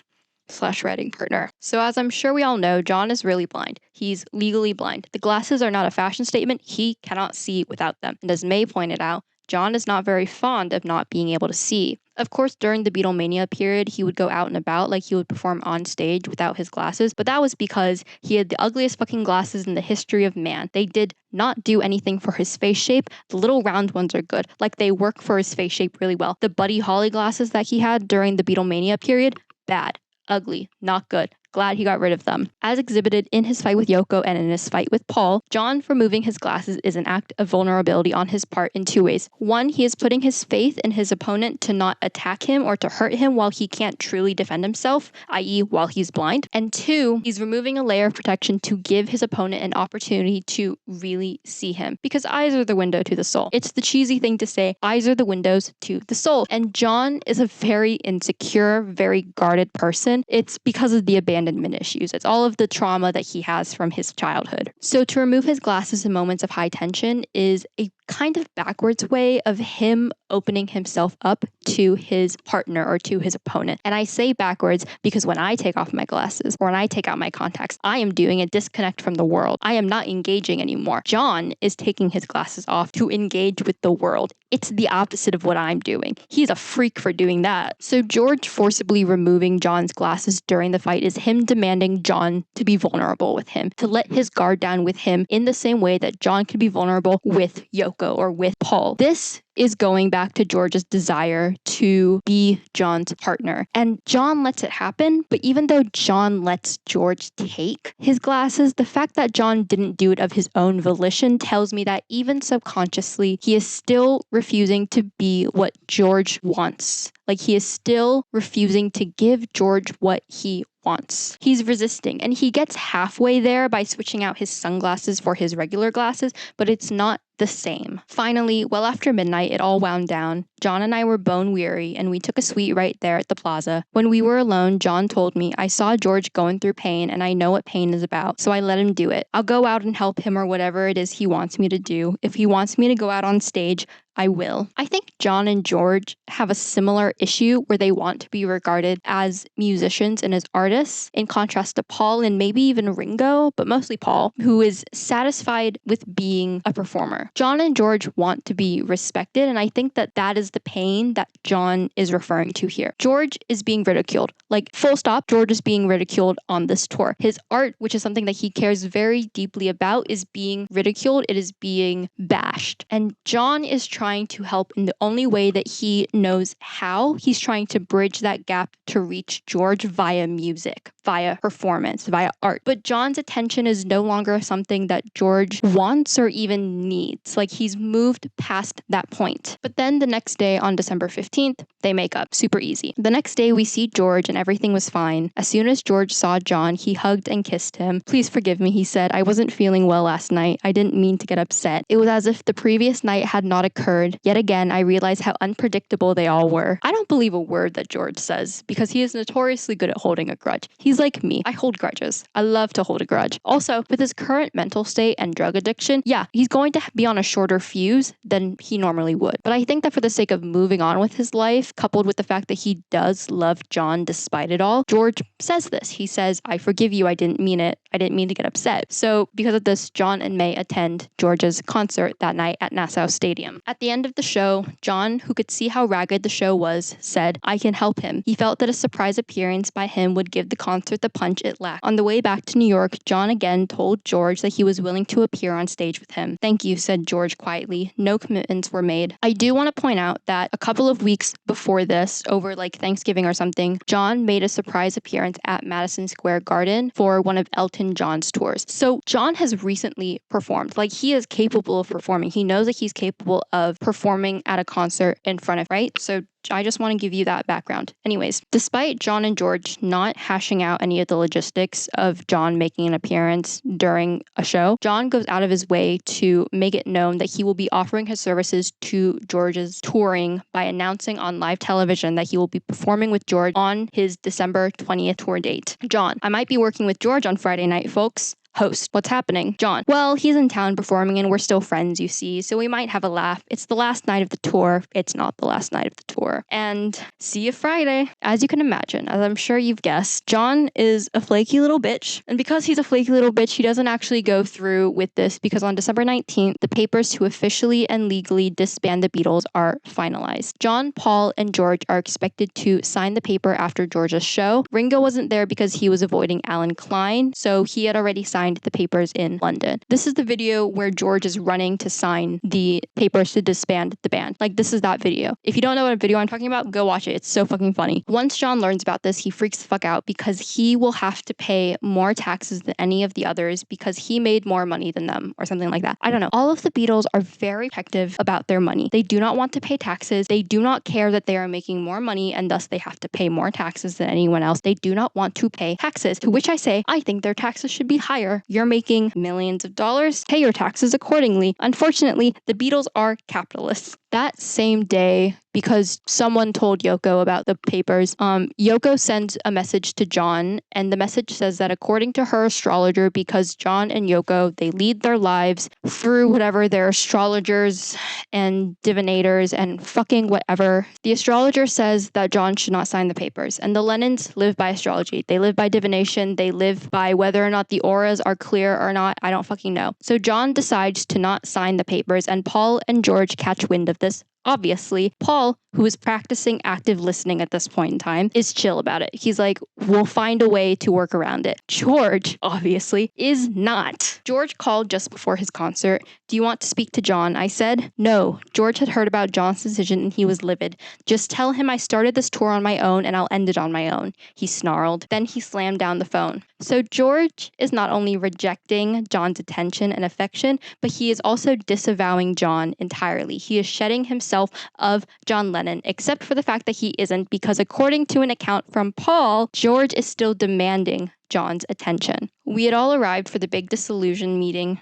/ writing partner. So as I'm sure we all know, John is really blind. He's legally blind. The glasses are not a fashion statement. He cannot see without them. And as May pointed out, John is not very fond of not being able to see. Of course, during the Beatlemania period, he would go out and about, like he would perform on stage without his glasses, but that was because he had the ugliest fucking glasses in the history of man. They did not do anything for his face shape. The little round ones are good. Like, they work for his face shape really well. The Buddy Holly glasses that he had during the Beatlemania period, bad. Ugly, not good. Glad he got rid of them. As exhibited in his fight with Yoko and in his fight with Paul, John removing his glasses is an act of vulnerability on his part in two ways. One, he is putting his faith in his opponent to not attack him or to hurt him while he can't truly defend himself, i.e. while he's blind. And two, he's removing a layer of protection to give his opponent an opportunity to really see him. Because eyes are the window to the soul. It's the cheesy thing to say, eyes are the windows to the soul. And John is a very insecure, very guarded person. It's because of the abandonment issues. It's all of the trauma that he has from his childhood. So to remove his glasses in moments of high tension is a kind of backwards way of him opening himself up to his partner or to his opponent. And I say backwards because when I take off my glasses or when I take out my contacts, I am doing a disconnect from the world. I am not engaging anymore. John is taking his glasses off to engage with the world. It's the opposite of what I'm doing. He's a freak for doing that. So George forcibly removing John's glasses during the fight is him demanding John to be vulnerable with him, to let his guard down with him in the same way that John could be vulnerable with Yoko. Yoko or with Paul. This is going back to George's desire to be John's partner. And John lets it happen, but even though John lets George take his glasses, the fact that John didn't do it of his own volition tells me that even subconsciously, he is still refusing to be what George wants. Like, he is still refusing to give George what he wants. He's resisting, and he gets halfway there by switching out his sunglasses for his regular glasses, but it's not the same. Finally, well after midnight, it all wound down. John and I were bone weary, and we took a suite right there at the plaza. When we were alone, John told me, I saw George going through pain, and I know what pain is about, so I let him do it. I'll go out and help him or whatever it is he wants me to do. If he wants me to go out on stage, I will. I think John and George have a similar issue where they want to be regarded as musicians and as artists, in contrast to Paul and maybe even Ringo, but mostly Paul, who is satisfied with being a performer. John and George want to be respected, and I think that that is the pain that John is referring to here. George is being ridiculed. Like, full stop, George is being ridiculed on this tour. His art, which is something that he cares very deeply about, is being ridiculed. It is being bashed. And John is trying to help in the only way that he knows how. He's trying to bridge that gap to reach George via music, via performance, via art. But John's attention is no longer something that George wants or even needs. Like, he's moved past that point. But then the next day, on December 15th, they make up. Super easy. The next day, we see George and everything was fine. As soon as George saw John, he hugged and kissed him. Please forgive me, he said. I wasn't feeling well last night. I didn't mean to get upset. It was as if the previous night had not occurred. Yet again, I realized how unpredictable they all were. I don't believe a word that George says because he is notoriously good at holding a grudge. He's like me. I hold grudges. I love to hold a grudge. Also, with his current mental state and drug addiction, yeah, he's going to be on a shorter fuse than he normally would. But I think that for the sake of moving on with his life, coupled with the fact that he does love John despite it all, George says this. He says, I forgive you. I didn't mean it. I didn't mean to get upset. So because of this, John and May attend George's concert that night at Nassau Stadium. At the end of the show, John, who could see how ragged the show was, said, I can help him. He felt that a surprise appearance by him would give the concert the punch it lacked. On the way back to New York, John again told George that he was willing to appear on stage with him. Thank you, said George quietly. No commitments were made. I do want to point out that a couple of weeks before this, over like Thanksgiving or something, John made a surprise appearance at Madison Square Garden for one of Elton John's tours. So John has recently performed. Like, he is capable of performing. He knows that he's capable of performing at a concert in front of, right? So I just want to give you that background. Anyways, despite John and George not hashing out any of the logistics of John making an appearance during a show, John goes out of his way to make it known that he will be offering his services to George's touring by announcing on live television that he will be performing with George on his December 20th tour date. John, I might be working with George on Friday night, folks. Host, what's happening? John, well, he's in town performing and we're still friends, you see, so we might have a laugh. It's the last night of the tour. It's not the last night of the tour. And see you Friday. As you can imagine, as I'm sure you've guessed, John is a flaky little bitch. And because he's a flaky little bitch, he doesn't actually go through with this because on December 19th, the papers to officially and legally disband the Beatles are finalized. John, Paul, and George are expected to sign the paper after George's show. Ringo wasn't there because he was avoiding Alan Klein, so he had already signed the papers in London. This is the video where George is running to sign the papers to disband the band. Like, this is that video. If you don't know what video I'm talking about, go watch it. It's so fucking funny. Once John learns about this, he freaks the fuck out because he will have to pay more taxes than any of the others because he made more money than them or something like that. I don't know. All of the Beatles are very protective about their money. They do not want to pay taxes. They do not care that they are making more money and thus they have to pay more taxes than anyone else. They do not want to pay taxes, to which I say, I think their taxes should be higher. You're making millions of dollars, pay your taxes accordingly. Unfortunately, the Beatles are capitalists. That same day, because someone told Yoko about the papers, Yoko sends a message to John, and the message says that according to her astrologer, because John and Yoko, they lead their lives through whatever their astrologers and divinators and fucking whatever, the astrologer says that John should not sign the papers. And the Lennons live by astrology. They live by divination. They live by whether or not the auras are clear or not. I don't fucking know. So John decides to not sign the papers, and Paul and George catch wind of this Obviously, Paul, who is practicing active listening at this point in time, is chill about it. He's like, we'll find a way to work around it. George, obviously, is not. George called just before his concert. Do you want to speak to John? I said. No. George had heard about John's decision and he was livid. Just tell him I started this tour on my own and I'll end it on my own, he snarled. Then he slammed down the phone. So George is not only rejecting John's attention and affection, but he is also disavowing John entirely. He is shedding himself of John Lennon, except for the fact that he isn't, because according to an account from Paul, George is still demanding John's attention. We had all arrived for the big dissolution meeting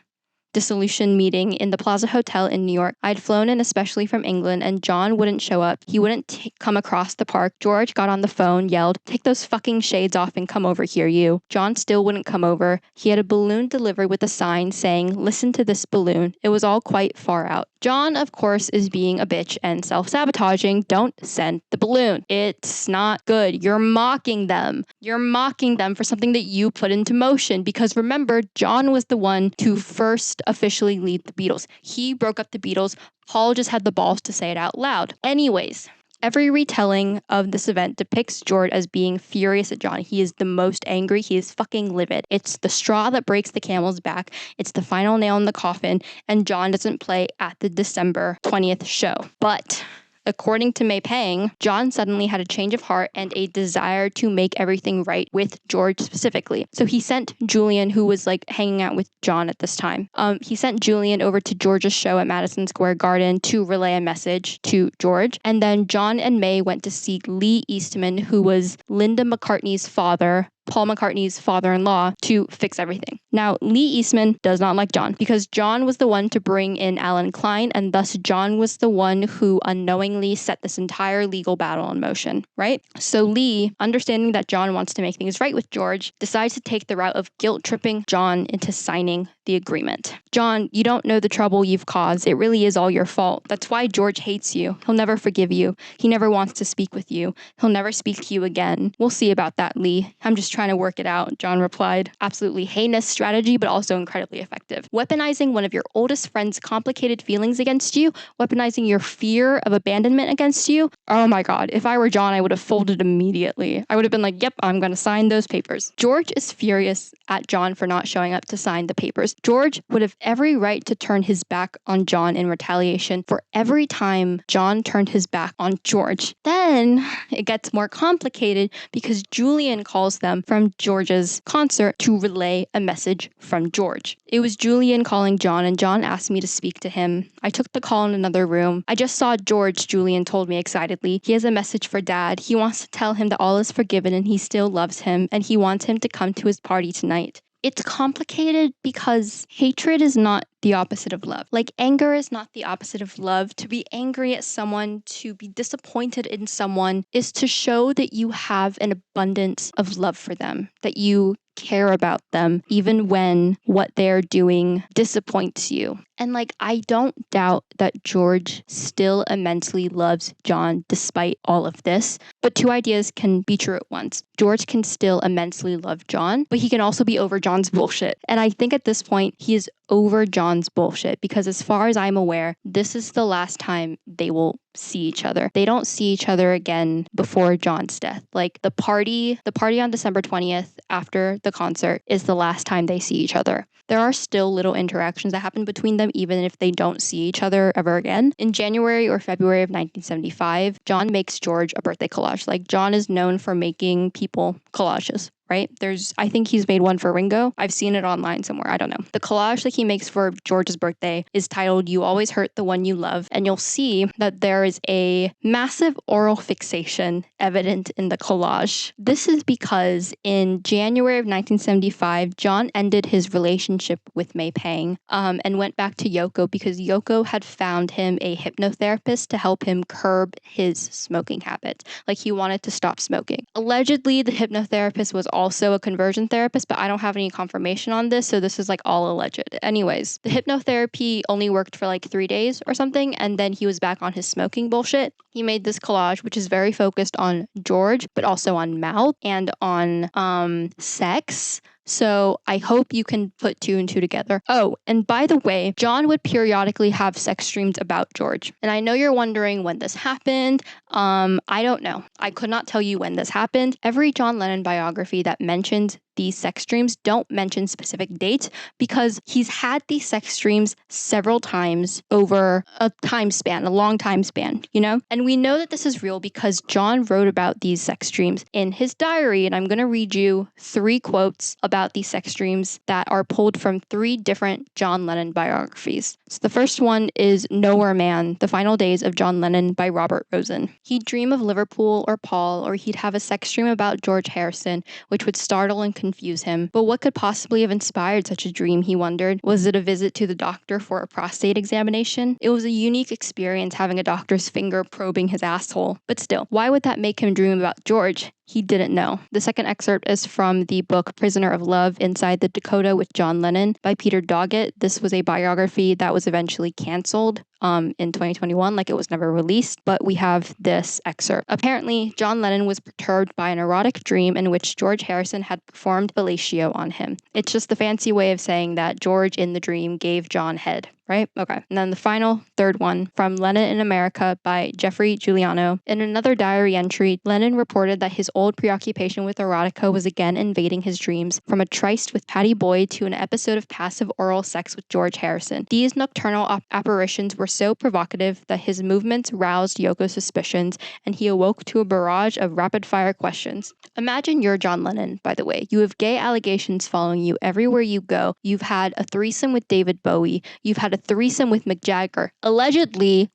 in the Plaza Hotel in New York. I'd flown in especially from England, and John wouldn't show up. He wouldn't come across the park. George got on the phone, yelled, "Take those fucking shades off and come over here, you." John still wouldn't come over. He had a balloon delivered with a sign saying, "Listen to this balloon." It was all quite far out. John, of course, is being a bitch and self-sabotaging. Don't send the balloon. It's not good. You're mocking them. You're mocking them for something that you put into motion. Because remember, John was the one to first officially lead the Beatles. He broke up the Beatles. Paul just had the balls to say it out loud. Anyways, every retelling of this event depicts George as being furious at John. He is the most angry. He is fucking livid. It's the straw that breaks the camel's back. It's the final nail in the coffin, and John doesn't play at the December 20th show. But according to May Pang, John suddenly had a change of heart and a desire to make everything right with George specifically. So he sent Julian, who was like hanging out with John at this time. He sent Julian over to George's show at Madison Square Garden to relay a message to George. And then John and May went to see Lee Eastman, who was Linda McCartney's father, Paul McCartney's father-in-law, to fix everything. Now, Lee Eastman does not like John because John was the one to bring in Alan Klein, and thus John was the one who unknowingly set this entire legal battle in motion, right? So Lee, understanding that John wants to make things right with George, decides to take the route of guilt-tripping John into signing the agreement. John, you don't know the trouble you've caused. It really is all your fault. That's why George hates you. He'll never forgive you. He never wants to speak with you. He'll never speak to you again. We'll see about that, Lee. I'm just trying to work it out, John replied. Absolutely heinous strategy, but also incredibly effective. Weaponizing one of your oldest friend's complicated feelings against you, weaponizing your fear of abandonment against you. Oh my God, if I were John, I would have folded immediately. I would have been like, yep, I'm going to sign those papers. George is furious at John for not showing up to sign the papers. George would have every right to turn his back on John in retaliation for every time John turned his back on George. Then it gets more complicated because Julian calls them from George's concert to relay a message from George. It was Julian calling John, and John asked me to speak to him. I took the call in another room. I just saw George, Julian told me excitedly. He has a message for Dad. He wants to tell him that all is forgiven and he still loves him, and he wants him to come to his party tonight. It's complicated because hatred is not the opposite of love. Like, anger is not the opposite of love. To be angry at someone, to be disappointed in someone, is to show that you have an abundance of love for them, that you care about them, even when what they're doing disappoints you. And like, I don't doubt that George still immensely loves John despite all of this, but two ideas can be true at once. George can still immensely love John, but he can also be over John's bullshit. And I think at this point, he is over John's bullshit because as far as I'm aware, this is the last time they will see each other. They don't see each other again before John's death. Like, the party on December 20th after the concert is the last time they see each other. There are still little interactions that happen between them, even if they don't see each other ever again. In January or February of 1975, John makes George a birthday collage. Like, John is known for making people collages, right? I think he's made one for Ringo. I've seen it online somewhere. I don't know. The collage that he makes for George's birthday is titled "You Always Hurt the One You Love." And you'll see that there is a massive oral fixation evident in the collage. This is because in January of 1975, John ended his relationship with May Pang and went back to Yoko because Yoko had found him a hypnotherapist to help him curb his smoking habit. Like, he wanted to stop smoking. Allegedly, the hypnotherapist was also a conversion therapist, but I don't have any confirmation on this, so this is like all alleged. Anyways, the hypnotherapy only worked for like 3 days or something, and then he was back on his smoking bullshit. He made this collage, which is very focused on George, but also on mouth and on sex. So I hope you can put two and two together. Oh, and by the way, John would periodically have sex dreams about George. And I know you're wondering when this happened. I don't know. I could not tell you when this happened. Every John Lennon biography that mentions these sex dreams don't mention specific dates because he's had these sex dreams several times over a time span, a long time span, you know? And we know that this is real because John wrote about these sex dreams in his diary. And I'm going to read you 3 quotes about these sex dreams that are pulled from 3 different John Lennon biographies. So the first one is Nowhere Man, The Final Days of John Lennon by Robert Rosen. He'd dream of Liverpool or Paul, or he'd have a sex dream about George Harrison, which would startle and confuse him. But what could possibly have inspired such a dream, he wondered? Was it a visit to the doctor for a prostate examination? It was a unique experience having a doctor's finger probing his asshole. But still, why would that make him dream about George? He didn't know. The second excerpt is from the book Prisoner of Love, Inside the Dakota with John Lennon by Peter Doggett. This was a biography that was eventually canceled in 2021, like it was never released, but we have this excerpt. Apparently, John Lennon was perturbed by an erotic dream in which George Harrison had performed fellatio on him. It's just the fancy way of saying that George in the dream gave John head, right? Okay. And then the final, third one, from Lennon in America by Jeffrey Giuliano. In another diary entry, Lennon reported that his old preoccupation with erotica was again invading his dreams, from a tryst with Pattie Boyd to an episode of passive oral sex with George Harrison. These nocturnal apparitions were so provocative that his movements roused Yoko's suspicions, and he awoke to a barrage of rapid-fire questions. Imagine you're John Lennon, by the way. You have gay allegations following you everywhere you go. You've had a threesome with David Bowie. You've had a threesome with Mick Jagger. Allegedly,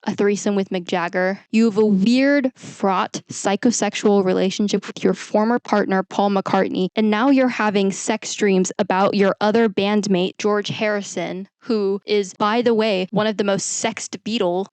a threesome with Mick Jagger. You have a weird, fraught, psychosexual relationship with your former partner, Paul McCartney, and now you're having sex dreams about your other bandmate, George Harrison, who is, by the way, one of the most sexed Beatle.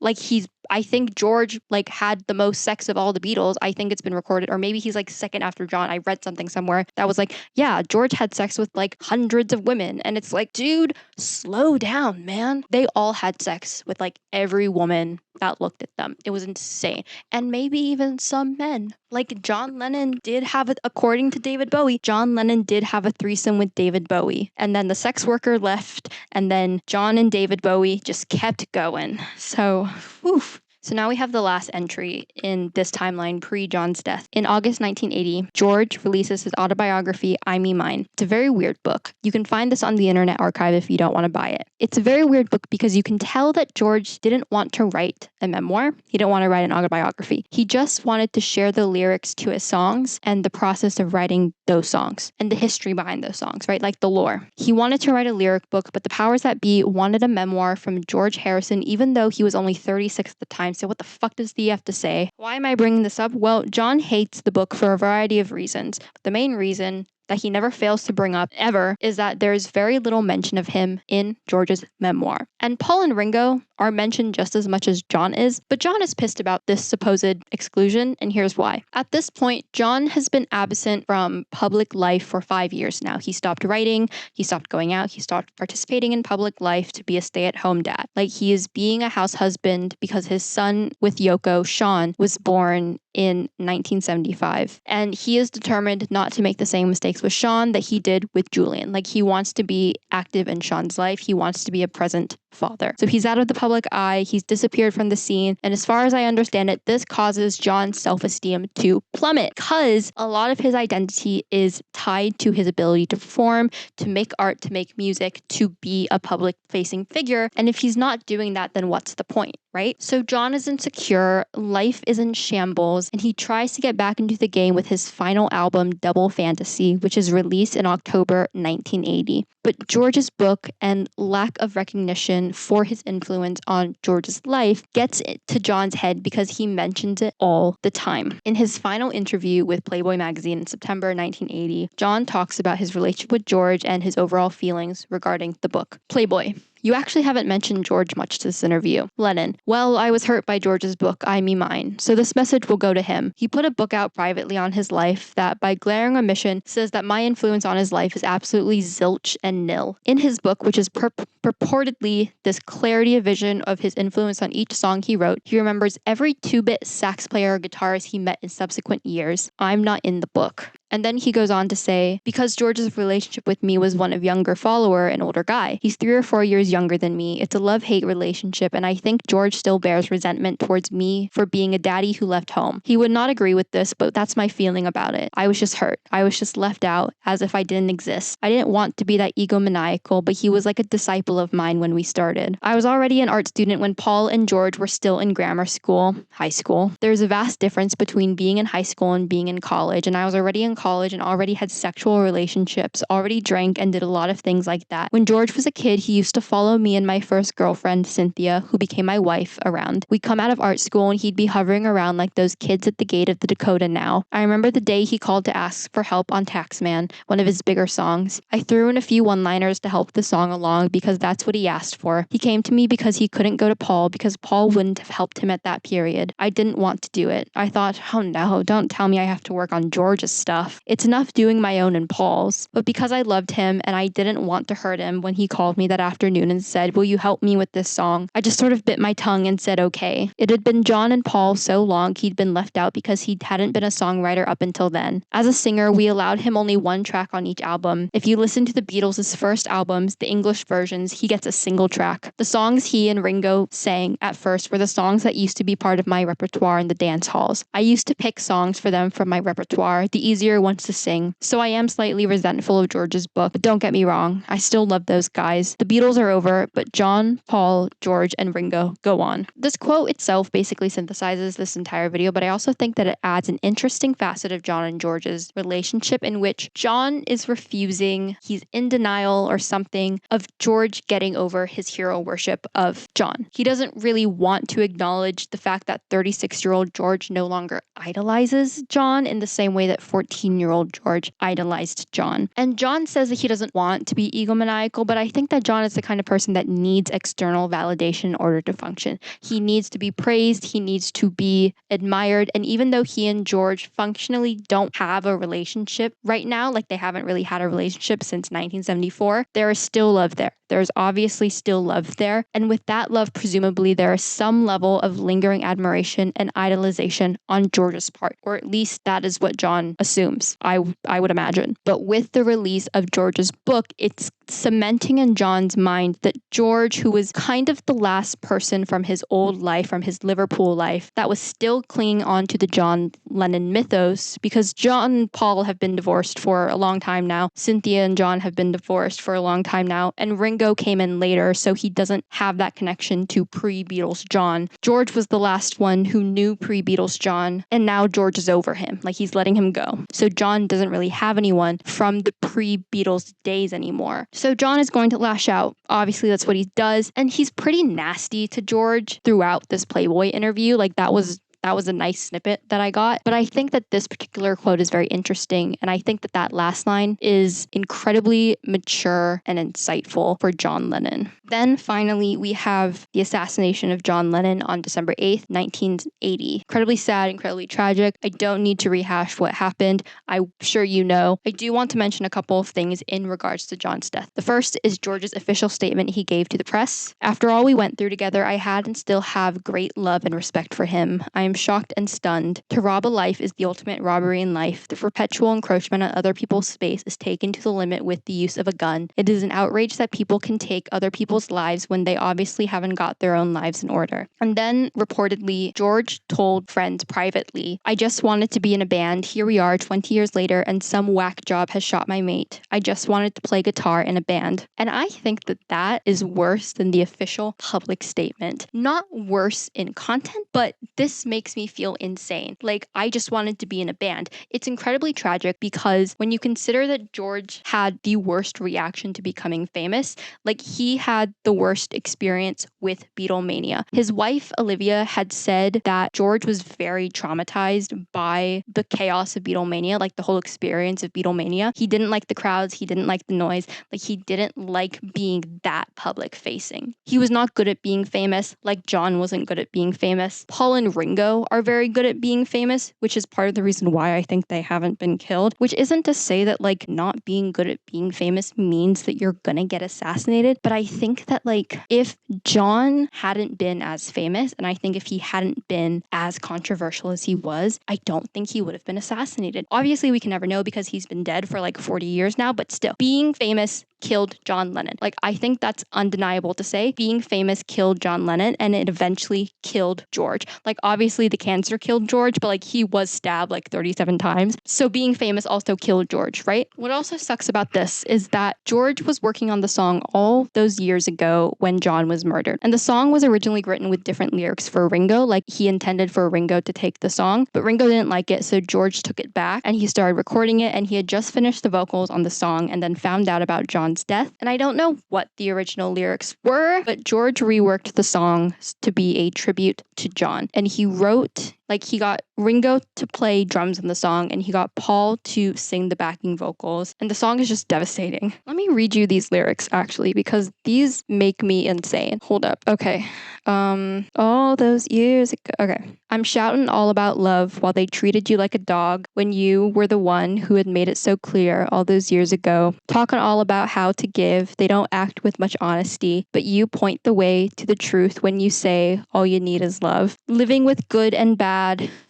I think George had the most sex of all the Beatles. I think it's been recorded, or maybe he's second after John. I read something somewhere that was yeah, George had sex with hundreds of women. And it's dude, slow down, man. They all had sex with every woman that looked at them. It was insane. And maybe even some men. John Lennon did have, according to David Bowie, John Lennon did have a threesome with David Bowie. And then the sex worker left, and then John and David Bowie just kept going. So, oof. So now we have the last entry in this timeline pre-John's death. In August 1980, George releases his autobiography, I Me Mine. It's a very weird book. You can find this on the Internet Archive if you don't want to buy it. It's a very weird book because you can tell that George didn't want to write a memoir. He didn't want to write an autobiography. He just wanted to share the lyrics to his songs and the process of writing those songs and the history behind those songs, right? The lore. He wanted to write a lyric book, but the powers that be wanted a memoir from George Harrison, even though he was only 36 at the time. So what the fuck does he have to say? Why am I bringing this up? Well, John hates the book for a variety of reasons. The main reason that he never fails to bring up ever is that there's very little mention of him in George's memoir. And Paul and Ringo are mentioned just as much as John is, but John is pissed about this supposed exclusion, and here's why. At this point, John has been absent from public life for 5 years now. He stopped writing, he stopped going out, he stopped participating in public life to be a stay-at-home dad. He is being a house husband because his son with Yoko, Sean, was born in 1975. And he is determined not to make the same mistakes with Sean that he did with Julian. He wants to be active in Sean's life. He wants to be a present father. So he's out of the public eye. He's disappeared from the scene. And as far as I understand it, this causes John's self-esteem to plummet because a lot of his identity is tied to his ability to perform, to make art, to make music, to be a public-facing figure. And if he's not doing that, then what's the point, right? So John is insecure, life is in shambles, and he tries to get back into the game with his final album, Double Fantasy, which is released in October 1980. But George's book and lack of recognition for his influence on George's life gets it to John's head because he mentions it all the time. In his final interview with Playboy magazine in September 1980, John talks about his relationship with George and his overall feelings regarding the book. Playboy: you actually haven't mentioned George much to this interview. Lennon: well, I was hurt by George's book, I Me Mine, so this message will go to him. He put a book out privately on his life that, by glaring omission, says that my influence on his life is absolutely zilch and nil. In his book, which is purportedly this clarity of vision of his influence on each song he wrote, he remembers every 2-bit sax player or guitarist he met in subsequent years. I'm not in the book. And then he goes on to say, because George's relationship with me was one of younger follower and older guy. He's 3 or 4 years younger than me. It's a love-hate relationship, and I think George still bears resentment towards me for being a daddy who left home. He would not agree with this, but that's my feeling about it. I was just hurt. I was just left out, as if I didn't exist. I didn't want to be that egomaniacal, but he was like a disciple of mine when we started. I was already an art student when Paul and George were still in grammar school, high school. There's a vast difference between being in high school and being in college, and I was already in college and already had sexual relationships, already drank and did a lot of things like that. When George was a kid, he used to follow me and my first girlfriend, Cynthia, who became my wife, around. We'd come out of art school and he'd be hovering around like those kids at the gate of the Dakota now. I remember the day he called to ask for help on Taxman, one of his bigger songs. I threw in a few one-liners to help the song along because that's what he asked for. He came to me because he couldn't go to Paul because Paul wouldn't have helped him at that period. I didn't want to do it. I thought, oh no, don't tell me I have to work on George's stuff. It's enough doing my own and Paul's. But because I loved him and I didn't want to hurt him when he called me that afternoon and said, will you help me with this song? I just sort of bit my tongue and said, okay. It had been John and Paul so long he'd been left out because he hadn't been a songwriter up until then. As a singer, we allowed him only one track on each album. If you listen to the Beatles' first albums, the English versions, he gets a single track. The songs he and Ringo sang at first were the songs that used to be part of my repertoire in the dance halls. I used to pick songs for them from my repertoire, the easier ones to sing. So I am slightly resentful of George's book, but don't get me wrong, I still love those guys. The Beatles are over, but John, Paul, George, and Ringo go on. This quote itself basically synthesizes this entire video, but I also think that it adds an interesting facet of John and George's relationship in which John is refusing, he's in denial or something, of George getting over his hero worship of John. He doesn't really want to acknowledge the fact that 36-year-old George no longer idolizes John in the same way that 14-year-old George idolized John. And John says that he doesn't want to be egomaniacal, but I think that John is the kind of person that needs external validation in order to function. He needs to be praised, he needs to be admired, and even though he and George functionally don't have a relationship right now, like they haven't really had a relationship since 1974, there is still love there. There's obviously still love there, and with that love, presumably there is some level of lingering admiration and idolization on George's part, or at least that is what John assumes, I would imagine. But with the release of George's book, it's cementing in John's mind that George, who was kind of the last person from his old life, from his Liverpool life, that was still clinging on to the John Lennon mythos, because John and Paul have been divorced for a long time now, Cynthia and John have been divorced for a long time now, and Ringo came in later, so he doesn't have that connection to pre-Beatles John. George was the last one who knew pre-Beatles John, and now George is over him, like he's letting him go. So John doesn't really have anyone from the pre-Beatles days anymore. So John is going to lash out. Obviously, that's what he does. And he's pretty nasty to George throughout this Playboy interview. Like that was a nice snippet that I got. But I think that this particular quote is very interesting. And I think that that last line is incredibly mature and insightful for John Lennon. Then finally, we have the assassination of John Lennon on December 8th, 1980. Incredibly sad, incredibly tragic. I don't need to rehash what happened. I'm sure you know. I do want to mention a couple of things in regards to John's death. The first is George's official statement he gave to the press. After all we went through together, I had and still have great love and respect for him. I am shocked and stunned. To rob a life is the ultimate robbery in life. The perpetual encroachment on other people's space is taken to the limit with the use of a gun. It is an outrage that people can take other people's lives when they obviously haven't got their own lives in order. And then, reportedly, George told friends privately, I just wanted to be in a band. Here we are 20 years later and some whack job has shot my mate. I just wanted to play guitar in a band. And I think that that is worse than the official public statement. Not worse in content, but this makes me feel insane. Like, I just wanted to be in a band. It's incredibly tragic because when you consider that George had the worst reaction to becoming famous, like he had the worst experience with Beatlemania. His wife, Olivia, had said that George was very traumatized by the chaos of Beatlemania, like the whole experience of Beatlemania. He didn't like the crowds, he didn't like the noise, like he didn't like being that public facing. He was not good at being famous, like John wasn't good at being famous. Paul and Ringo Ringo are very good at being famous, which is part of the reason why I think they haven't been killed, which isn't to say that like not being good at being famous means that you're gonna get assassinated. But I think that like if John hadn't been as famous, and I think if he hadn't been as controversial as he was, I don't think he would have been assassinated. Obviously, we can never know because he's been dead for like 40 years now, but still, being famous killed John Lennon. Like, I think that's undeniable to say. Being famous killed John Lennon, and it eventually killed George. Like, obviously the cancer killed George, but like he was stabbed like 37 times. So being famous also killed George, right? What also sucks about this is that George was working on the song all those years ago when John was murdered. And the song was originally written with different lyrics for Ringo. Like, he intended for Ringo to take the song, but Ringo didn't like it, so George took it back and he started recording it, and he had just finished the vocals on the song and then found out about John's death. And I don't know what the original lyrics were, but George reworked the song to be a tribute to John. And he wrote, like, he got Ringo to play drums in the song, and he got Paul to sing the backing vocals. And the song is just devastating. Let me read you these lyrics, actually, because these make me insane. Hold up. Okay. All those years ago. Okay. I'm shouting all about love while they treated you like a dog when you were the one who had made it so clear all those years ago. Talking all about how to give. They don't act with much honesty, but you point the way to the truth when you say all you need is love. Living with good and bad.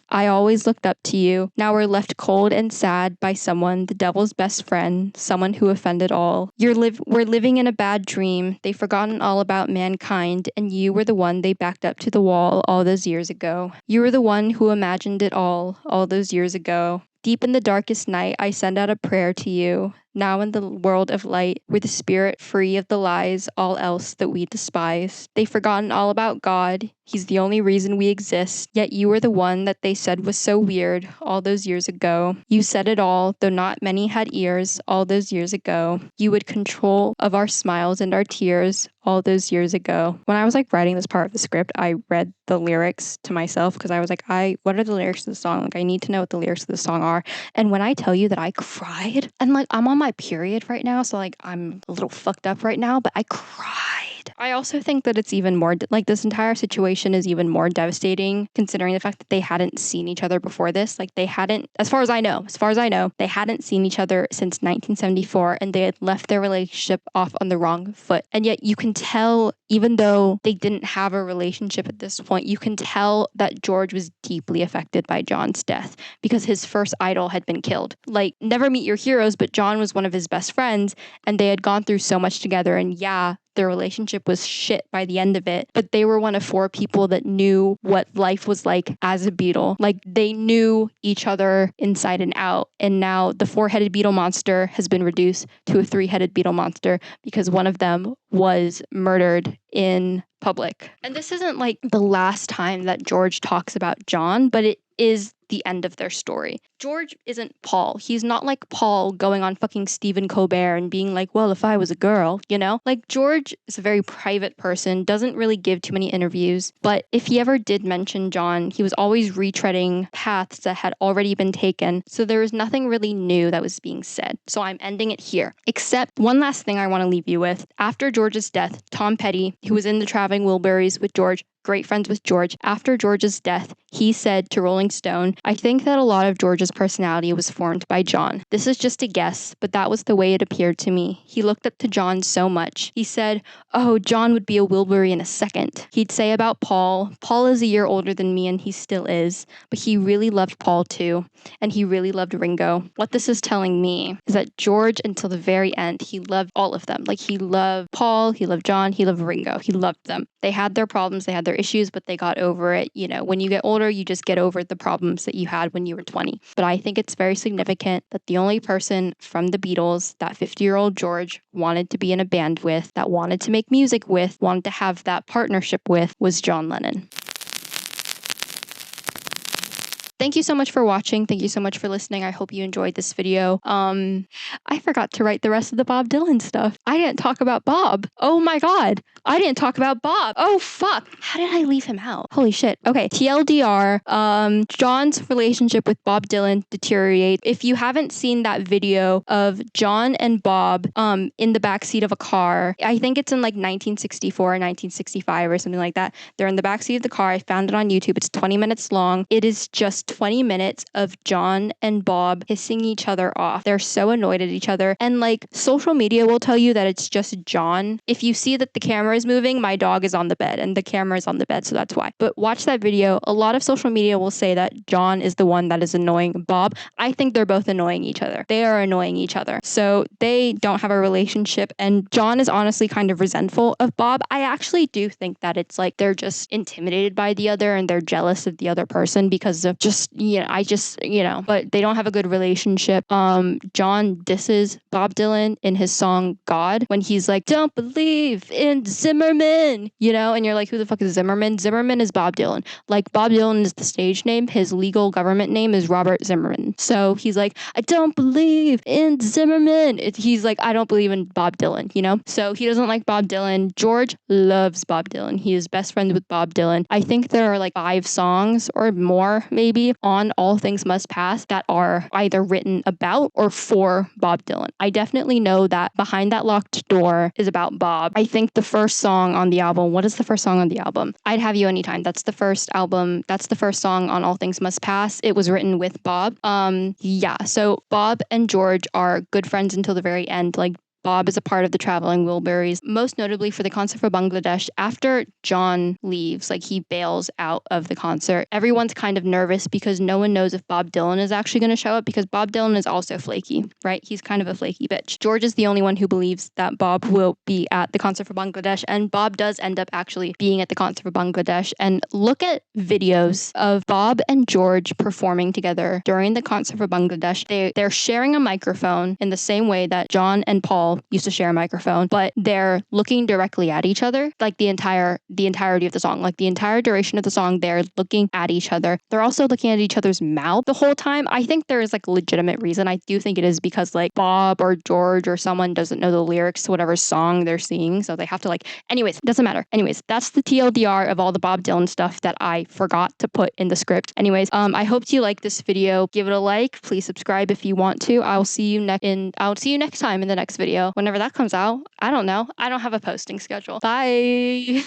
I always looked up to you. Now we're left cold and sad by someone, the devil's best friend, someone who offended all. We're living in a bad dream. They've forgotten all about mankind, and you were the one they backed up to the wall all those years ago. You were the one who imagined it all those years ago. Deep in the darkest night, I send out a prayer to you. Now in the world of light, we're the spirit free of the lies, all else that we despise. They've forgotten all about God. He's the only reason we exist. Yet you were the one that they said was so weird all those years ago. You said it all, though not many had ears all those years ago. You would control of our smiles and our tears all those years ago. When I was like writing this part of the script, I read the lyrics to myself because I was like, what are the lyrics to the song? Like, I need to know what the lyrics of the song are. And when I tell you that I cried, and like I'm on my period right now, so like I'm a little fucked up right now, but I cried. I also think that it's even more, like, this entire situation is even more devastating considering the fact that they hadn't seen each other before this. Like, they hadn't, as far as I know, they hadn't seen each other since 1974, and they had left their relationship off on the wrong foot. And yet you can tell, even though they didn't have a relationship at this point, you can tell that George was deeply affected by John's death because his first idol had been killed. Like, never meet your heroes, but John was one of his best friends, and they had gone through so much together, and yeah, their relationship was shit by the end of it, but they were one of 4 people that knew what life was like as a Beatle. Like, they knew each other inside and out, and now the 4-headed Beetle monster has been reduced to a 3-headed Beetle monster because one of them was murdered in public. And this isn't like the last time that George talks about John, but it is the end of their story. George isn't Paul. He's not like Paul going on fucking Stephen Colbert and being like, well, if I was a girl, you know? Like, George is a very private person, doesn't really give too many interviews, but if he ever did mention John, he was always retreading paths that had already been taken, so there was nothing really new that was being said. So I'm ending it here. Except one last thing I want to leave you with. After George's death, Tom Petty, who was in the Traveling Wilburys with George, great friends with George, after George's death, he said to Rolling Stone, I think that a lot of George's personality was formed by John. This is just a guess, but that was the way it appeared to me. He looked up to John so much. He said, oh, John would be a Wilbury in a second. He'd say about Paul, Paul is a year older than me and he still is, but he really loved Paul too, and he really loved Ringo. What this is telling me is that George, until the very end, he loved all of them. Like, he loved Paul, he loved John, he loved Ringo, he loved them. They had their problems, they had their issues, but they got over it. You know, when you get older, you just get over the problems that you had when you were 20. But I think it's very significant that the only person from the Beatles that 50-year-old George wanted to be in a band with, that wanted to make music with, wanted to have that partnership with, was John Lennon. thank you so much for watching. Thank you so much for listening. I hope you enjoyed this video. I forgot to write the rest of the Bob Dylan stuff. I didn't talk about Bob. Oh my God. I didn't talk about Bob. Oh fuck. How did I leave him out? Holy shit. Okay. TLDR. John's relationship with Bob Dylan deteriorates. If you haven't seen that video of John and Bob in the backseat of a car, I think it's in like 1964 or 1965 or something like that. They're in the backseat of the car. I found it on YouTube. It's 20 minutes long. It is just 20 minutes of John and Bob pissing each other off. They're so annoyed at each other. And like social media will tell you that it's just John. If you see that the camera is moving, my dog is on the bed and the camera is on the bed, so that's why. But watch that video. A lot of social media will say that John is the one that is annoying Bob. I think they're both annoying each other. They are annoying each other. So they don't have a relationship, and John is honestly kind of resentful of Bob. I actually do think that it's like they're just intimidated by the other and they're jealous of the other person because of just, but they don't have a good relationship. John disses Bob Dylan in his song God when he's like, don't believe in Zimmerman, and you're like, who the fuck is Zimmerman? Zimmerman is Bob Dylan. Like, Bob Dylan is the stage name. His legal government name is Robert Zimmerman. So he's like, I don't believe in Zimmerman. He's like, I don't believe in Bob Dylan, So he doesn't like Bob Dylan. George loves Bob Dylan. He is best friends with Bob Dylan. I think there are like 5 songs or more maybe on All Things Must Pass that are either written about or for Bob Dylan. I definitely know that Behind That Locked Door is about Bob. I think the first song on the album, what is the first song on the album? I'd Have You Anytime. That's the first album. That's the first song on All Things Must Pass. It was written with Bob. So Bob and George are good friends until the very end. Like, Bob is a part of the Traveling Wilburys, most notably for the concert for Bangladesh. After John leaves, like he bails out of the concert, everyone's kind of nervous because no one knows if Bob Dylan is actually going to show up because Bob Dylan is also flaky, right? He's kind of a flaky bitch. George is the only one who believes that Bob will be at the concert for Bangladesh, and Bob does end up actually being at the concert for Bangladesh. And look at videos of Bob and George performing together during the concert for Bangladesh. They're sharing a microphone in the same way that John and Paul used to share a microphone, but they're looking directly at each other, like the entirety of the song, like the entire duration of the song, they're looking at each other. They're also looking at each other's mouth the whole time. I think there is like a legitimate reason. I do think it is because like Bob or George or someone doesn't know the lyrics to whatever song they're singing, so they have to like, anyways, doesn't matter. Anyways, that's the TLDR of all the Bob Dylan stuff that I forgot to put in the script. Anyways, I hope you like this video. Give it a like. Please subscribe if you want to. I'll see you next time in the next video. Whenever that comes out, I don't know. I don't have a posting schedule. Bye.